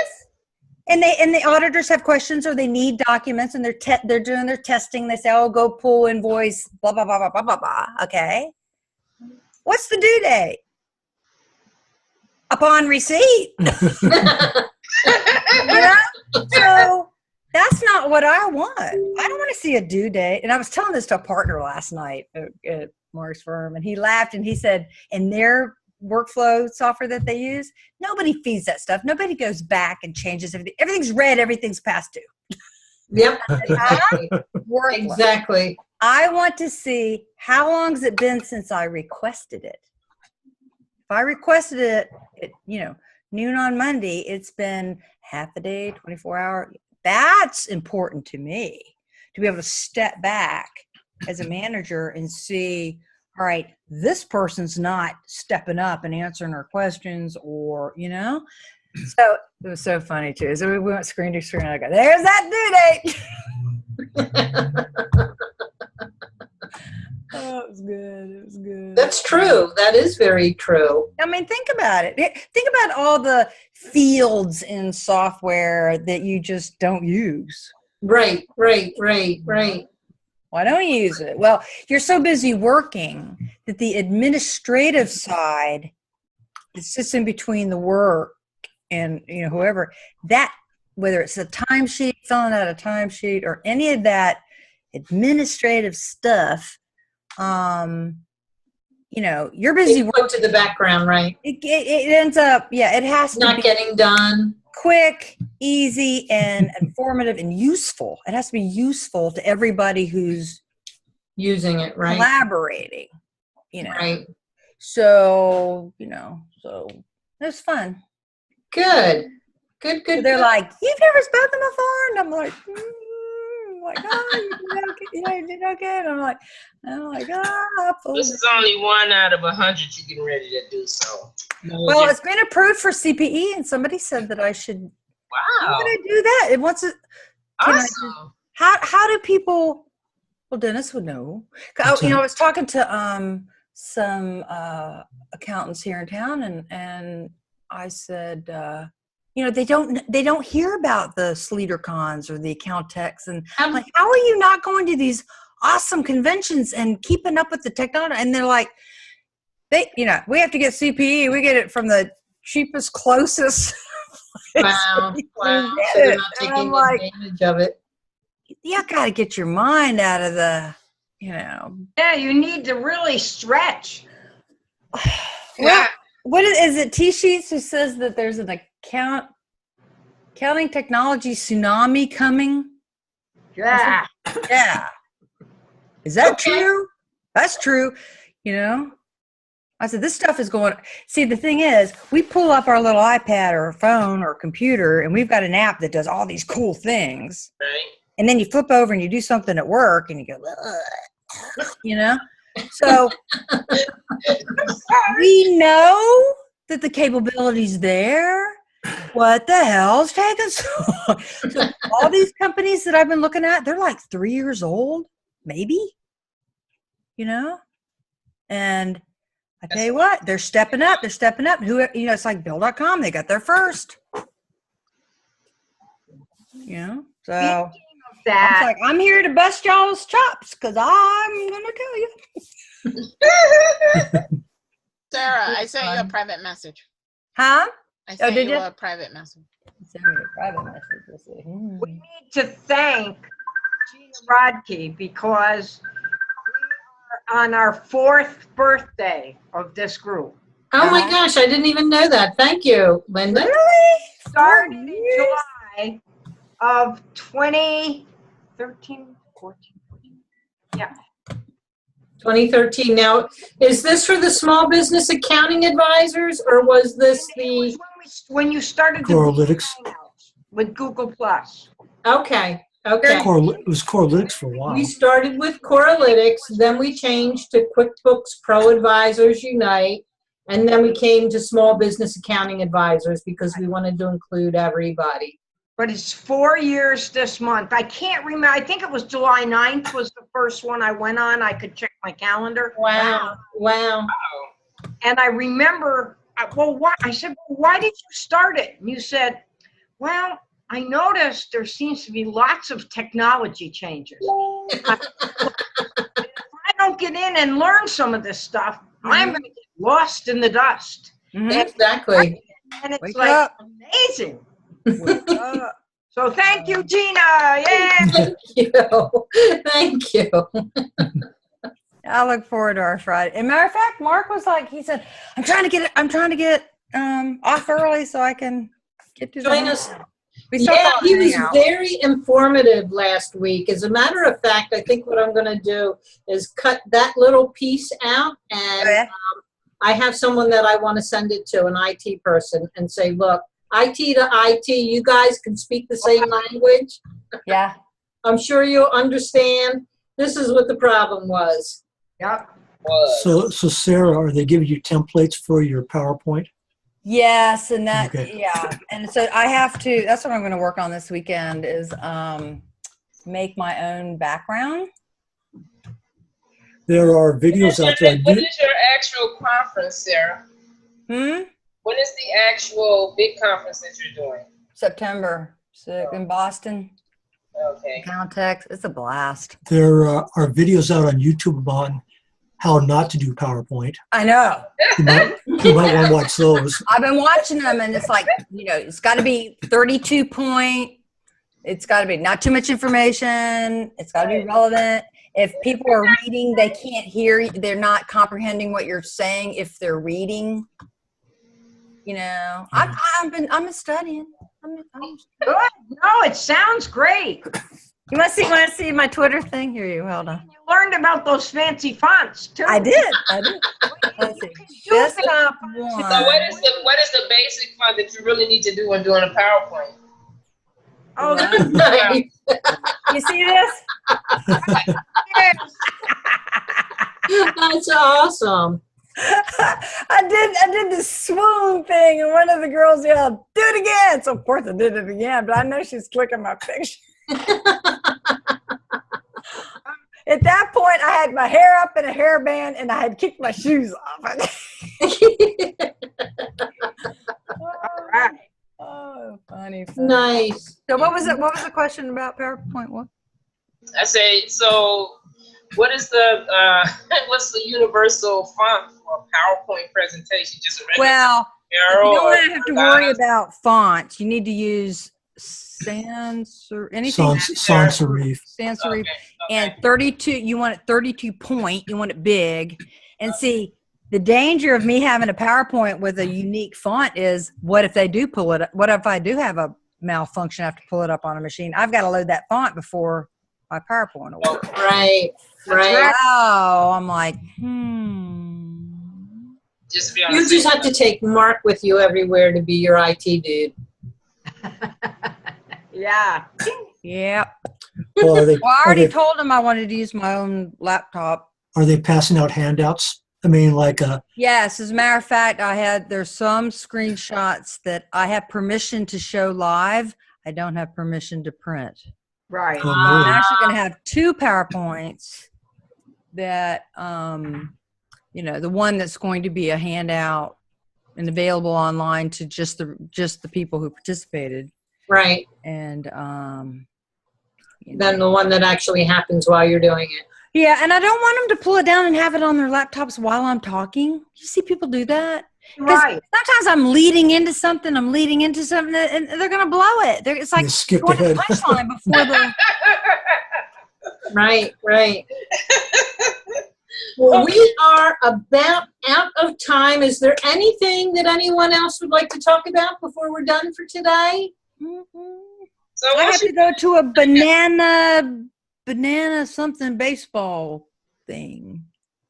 and the auditors have questions or they need documents and they're doing their testing, they say, oh, go pull invoice, blah, blah, blah, blah, blah, blah, blah. Okay. What's the due date? Upon receipt. So that's not what I want. I don't want to see a due date. And I was telling this to a partner last night at Mark's firm, and he laughed and he said, in their workflow software that they use, nobody feeds that stuff. Nobody goes back and changes everything. Everything's red. Everything's past due. Yep. Exactly. I want to see how long has it been since I requested it. If I requested it at, noon on Monday, it's been half a day, 24 hours. That's important to me, to be able to step back as a manager and see, all right, this person's not stepping up and answering our questions or, So it was so funny too. So we went screen to screen. I go, there's that due date. Oh, it was good. It was good. That's true. That is very true. I mean, think about it. Think about all the fields in software that you just don't use. Right. Why don't you use it? Well, you're so busy working that the administrative side that sits in between the work and, whoever, that, whether it's a timesheet, filling out a timesheet, or any of that administrative stuff, you're busy working to the background, right? It ends up, it has to not be getting done. Quick, easy, and informative and useful. It has to be useful to everybody who's using it, right? Collaborating, Right. So, so it was fun. Good. So they're like, you've never spoken before? And I'm like, you did okay. And I'm like, this is only 1 out of 100 you're getting ready to do so. Well, it's been approved for CPE, and somebody said that I should. Wow. I'm going to do that. It wants it. Awesome. How do people? Well, Dennis would know. I was talking to some accountants here in town, and I said, they don't hear about the SleaderCons or the account techs, and I'm like, how are you not going to these awesome conventions and keeping up with the technology? And they're like, we have to get CPE. We get it from the cheapest, closest. Wow. So they're not taking advantage of it. You got to get your mind out of the, Yeah, you need to really stretch. Well, what is it? T-Sheets who says that there's an accounting technology tsunami coming? Yeah. Yeah. Is that true? That's true. I said, this stuff is going. See, the thing is, we pull up our little iPad or phone or computer, and we've got an app that does all these cool things. Right. And then you flip over and you do something at work, and you go, So we know that the capability's there. What the hell's taking so long? So all these companies that I've been looking at, they're like 3 years old, maybe. And I tell you what, they're stepping up. Who, it's like Bill.com. They got there first. So that. like, I'm here to bust y'all's chops because I'm going to tell you. Sarah, I sent you a private message. Huh? I sent did you you? a private message. Send me a private message. Let's see. We need to thank Gina Rodkey because we are on our 4th birthday of this group. Oh my gosh, I didn't even know that. Thank you, Linda. Really? Started in July of 2013. 13, 14, 14. Yeah. 2013. Now, is this for the small business accounting advisors, or was this It was the? when you started the Corelytics. Hangouts with Google Plus. Okay, okay. It was Corelytics for a We while. started with Corelytics, then we changed to QuickBooks Pro Advisors Unite, and then we came to Small Business Accounting Advisors because we wanted to include everybody. But it's 4 years this month. I can't remember. I think it was July 9th was the first one I went on. I could check my calendar. Wow, wow. And I remember, well, why? I said, well, why did you start it? And you said, well, I noticed there seems to be lots of technology changes. If I don't get in and learn some of this stuff, I'm going to get lost in the dust. Exactly. And it's Wake like up. amazing. So thank you, Gina. Yeah. Thank you. Thank you. I look forward to our Friday. As a matter of fact, Mark was like, he said, I'm trying to get off early so I can get to Join us. Yeah, He was very informative last week. As a matter of fact, I think what I'm going to do is cut that little piece out, and I have someone that I want to send it to, an IT person, and say, look, IT to IT, you guys can speak the same language. Yeah. I'm sure you'll understand. This is what the problem was. Yep. So Sarah, are they giving you templates for your PowerPoint? Yes, and that, Okay. yeah. And so I have to, that's what I'm going to work on this weekend is make my own background. There are videos out there. When is your actual conference, Sarah? When is the actual big conference that you're doing? September 6th in Boston. Okay. Context. It's a blast. There are videos out on YouTube on how not to do PowerPoint. I know. You might want to watch those. I've been watching them, and it's like, it's got to be 32 point. It's got to be not too much information. It's got to be relevant. If people are reading, they can't hear. They're not comprehending what you're saying if they're reading. I'm studying. Good. No, it sounds great. You want to see my Twitter thing? Here, you hold on. You learned about those fancy fonts too. I did. Let's see. Desktop So one. what is the basic font that you really need to do when doing a PowerPoint? Oh, Nice. You see this? yes. That's awesome. I did the swoon thing, and one of the girls yelled, "Do it again!" So of course I did it again, but I know she's clicking my picture. At that point, I had my hair up in a hairband, and I had kicked my shoes off. Right. Oh, funny. Nice. So what was it? What was the question about PowerPoint? What? I say, so what is the what's the universal font for a PowerPoint presentation? Just a regular Well, arrow you don't or want to have to worry about fonts. You need to use sans serif. serif. And 32, you want it 32 point, you want it big. And see, the danger of me having a PowerPoint with a unique font is, what if they do pull it up? What if I do have a malfunction, I have to pull it up on a machine? I've got to load that font before my PowerPoint will work. Right. Right. Wow. I'm like, Just be on You the just safe have to take Mark with you everywhere to be your IT dude. Yeah. Yep. Well, Well, I already told him I wanted to use my own laptop. Are they passing out handouts? I mean, like Yes, as a matter of fact, there's some screenshots that I have permission to show live. I don't have permission to print. Right. I'm actually going to have 2 PowerPoints that, the one that's going to be a handout and available online to just the people who participated. Right. And, Then the one that actually happens while you're doing it. yeah, and I don't want them to pull it down and have it on their laptops while I'm talking. You see people do that? Right. Sometimes I'm leading into something, and they're going to blow it. It's like You skipped going to the ahead. punchline before the... Right, right. Well, we are about out of time. Is there anything that anyone else would like to talk about before we're done for today? So I what have to go to a banana something baseball thing.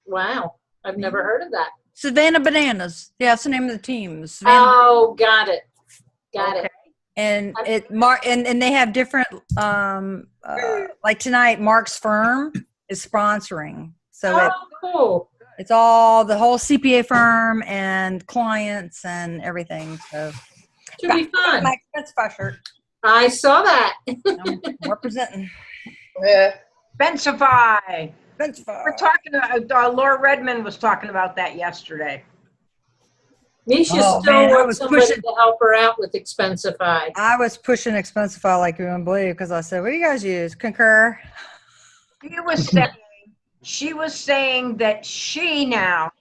Wow. I've never heard of that. Savannah Bananas. Yeah, that's the name of the team. Savannah. Oh, got it. Got Okay. it. And and they have different like tonight Mark's firm is sponsoring. So Oh, cool. it's all the whole CPA firm and clients and everything. So Should be fun. my Expensify shirt. I saw that. I'm representing Yeah. Expensify. Expensify. We're talking Laura Redmond was talking about that yesterday. Misha Oh, still man, I wants was somebody pushing- to help her out with Expensify. I was pushing Expensify like you wouldn't believe because I said, "What do you guys use?" Concur. She was saying that she now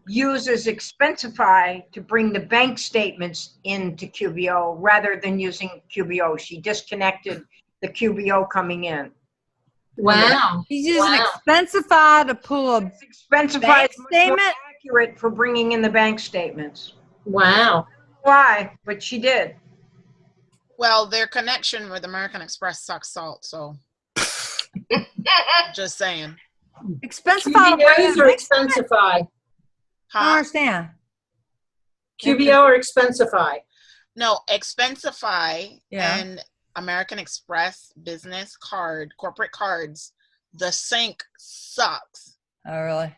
uses Expensify to bring the bank statements into QBO rather than using QBO. She disconnected the QBO coming in. Wow. She's using Wow. Expensify to pull a Expensify bank is much more statement. accurate for bringing in the bank statements. Wow. Why? But she did. Well, their connection with American Express sucks salt, so just saying. Expensify. QBOs or Expensify? I don't Huh? understand. QBO or Expensify? No, Expensify Yeah. and American Express business card, corporate cards, the sync sucks. Oh, really?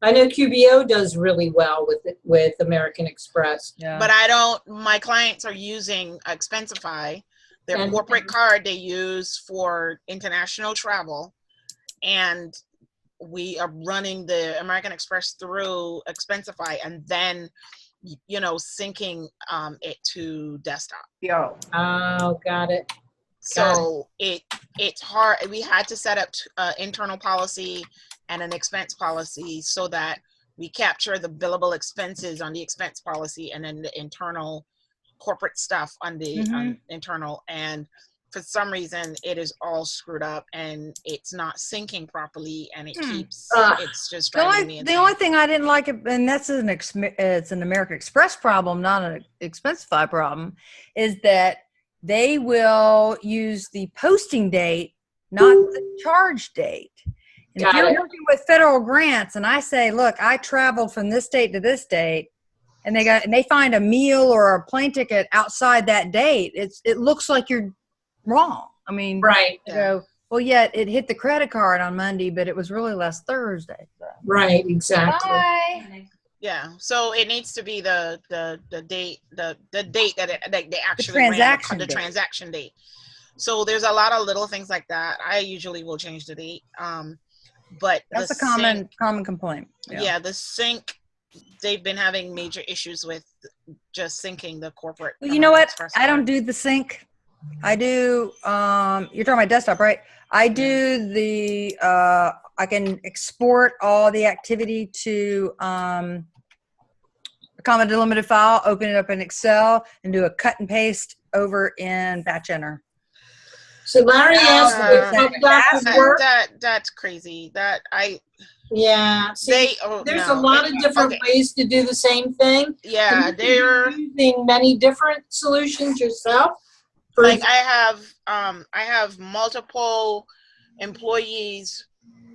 I know QBO does really well with American Express. Yeah. But I don't, my clients are using Expensify, their And- corporate card they use for international travel. And we are running the American Express through Expensify and then, syncing it to desktop. Yo. Oh, got it. So it's hard. We had to set up internal policy and an expense policy so that we capture the billable expenses on the expense policy and then the internal corporate stuff on the internal. And for some reason, it is all screwed up and it's not syncing properly, and it keeps it's just driving me insane. The only thing I didn't like, and that's it's an American Express problem, not an Expensify problem, is that they will use the posting date, not the charge date. And if you're working with federal grants, and I say, look, I traveled from this date to this date, and they find a meal or a plane ticket outside that date, it looks like you're wrong. I mean, Right. they go, well, yeah, it hit the credit card on Monday, but it was really last Thursday. So. Right, exactly. Bye. Yeah, so it needs to be the date the date that they actually transaction ran the date. transaction date. So there's a lot of little things like that. I usually will change the date. But That's the a common complaint. Yeah, the sync, they've been having major issues with just syncing the corporate. Well, you know what? Express I don't card. do the sync. I do, you're talking about desktop, right? I do the, I can export all the activity to a comma delimited file, open it up in Excel, and do a cut and paste over in Batch Enter. So Larry asked if that would work. That's crazy. Yeah. See, there's a lot of different ways to do the same thing. Yeah, And you're using many different solutions yourself. Like I have multiple employees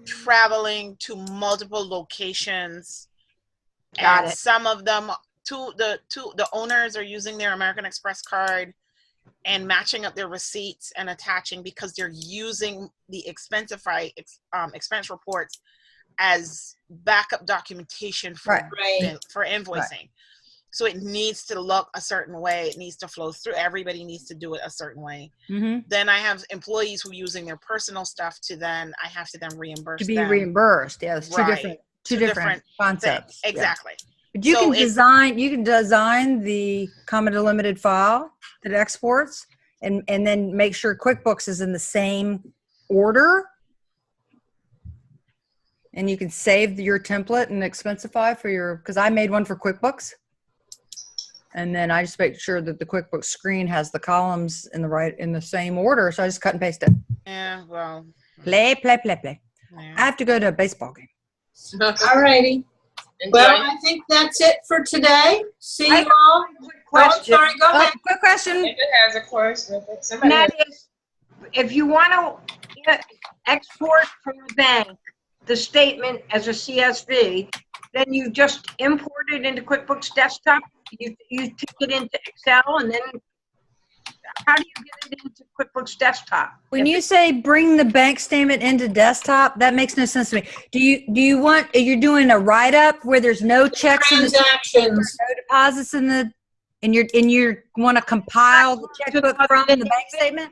traveling to multiple locations. Got and it. Some of them, the owners are using their American Express card and matching up their receipts and attaching because they're using the Expensify expense reports as backup documentation for invoicing. Right. So it needs to look a certain way. It needs to flow through. Everybody needs to do it a certain way. Mm-hmm. Then I have employees who are using their personal stuff I have to then reimburse to be them. reimbursed. Yeah, it's two different concepts. Things. Exactly. Yeah. But you can design the comma delimited file that exports and then make sure QuickBooks is in the same order. And you can save your template in Expensify because I made one for QuickBooks. And then I just make sure that the QuickBooks screen has the columns in the same order. So I just cut and paste it. Yeah, well. Play. Yeah. I have to go to a baseball game. All righty. Enjoy. Well, I think that's it for today. See I you all. Quick Oh, I'm question. sorry, go ahead. Quick question. If it has a course, And somebody has. that is, if you want to export from the bank the statement as a CSV, then you just import it into QuickBooks Desktop. You take it into Excel, and then how do you get it into QuickBooks Desktop? When you say bring the bank statement into desktop, that makes no sense to me. Do you want, you're doing a write-up where there's no checks in the, Transactions. no deposits in the, and you want to compile the checkbook from the bank statement?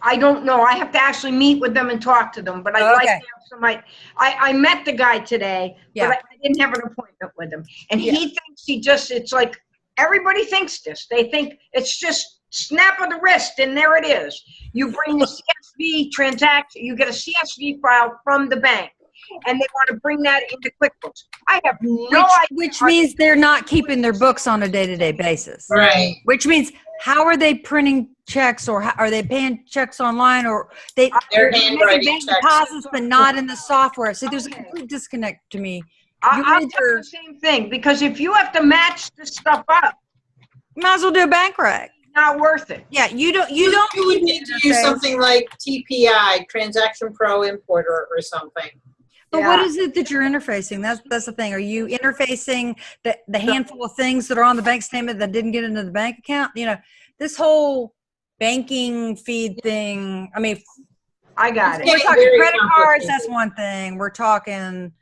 I don't know. I have to actually meet with them and talk to them, but I'd like to Okay. have somebody. I met the guy today, Yeah. but I didn't have an appointment with him. And Yeah. he thinks it's like, everybody thinks this. They think it's just snap of the wrist and there it is. You bring the CSV transaction, you get a CSV file from the bank and they want to bring that into QuickBooks. I have no idea. Which means they're not keeping their books on a day-to-day basis. Right. Which means, how are they printing checks, or how, are they paying checks online, or They're they're making handwriting bank checks. deposits but not in the software? See, there's a complete disconnect to me. I'll You tell you the same thing, because if you have to match this stuff up, might as well do a bank rec. it's not worth it. Yeah, you don't You would need to use interface. something like TPI, Transaction Pro Importer or something. But Yeah. what is it that you're interfacing? That's the thing. Are you interfacing the handful of things that are on the bank statement that didn't get into the bank account? You know, this whole banking feed thing. I mean, I got it. we're talking very credit cards. complicated. That's one thing. We're talking,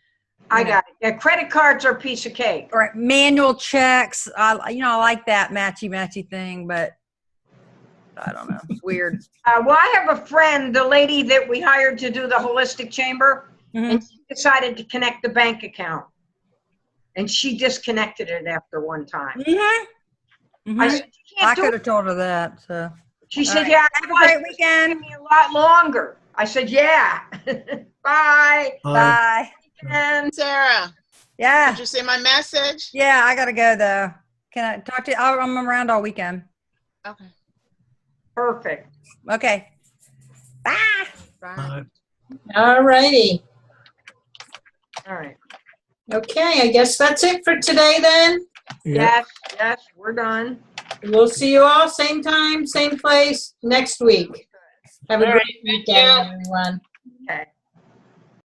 I got it. Yeah, credit cards are a piece of cake. all right, manual checks. I like that matchy thing, but I don't know. It's weird. Well, I have a friend, the lady that we hired to do the holistic chamber, Mhm. and she decided to connect the bank account. And she disconnected it after one time. Mhm. I said, you I can't do could it. have told her that. So She all said, right. yeah, Have a great Give weekend. me a lot longer. I said, yeah. Bye. Bye. And Sarah, Yeah. did you see my message? Yeah, I gotta go though. Can I talk to you? I'm around all weekend. Okay. perfect. Okay. Bye. Bye. All righty. All right. Okay, I guess that's it for today then. Yeah. Yes, we're done. We'll see you all same time, same place next week. Have a All great right, thank weekend, you. everyone. Okay.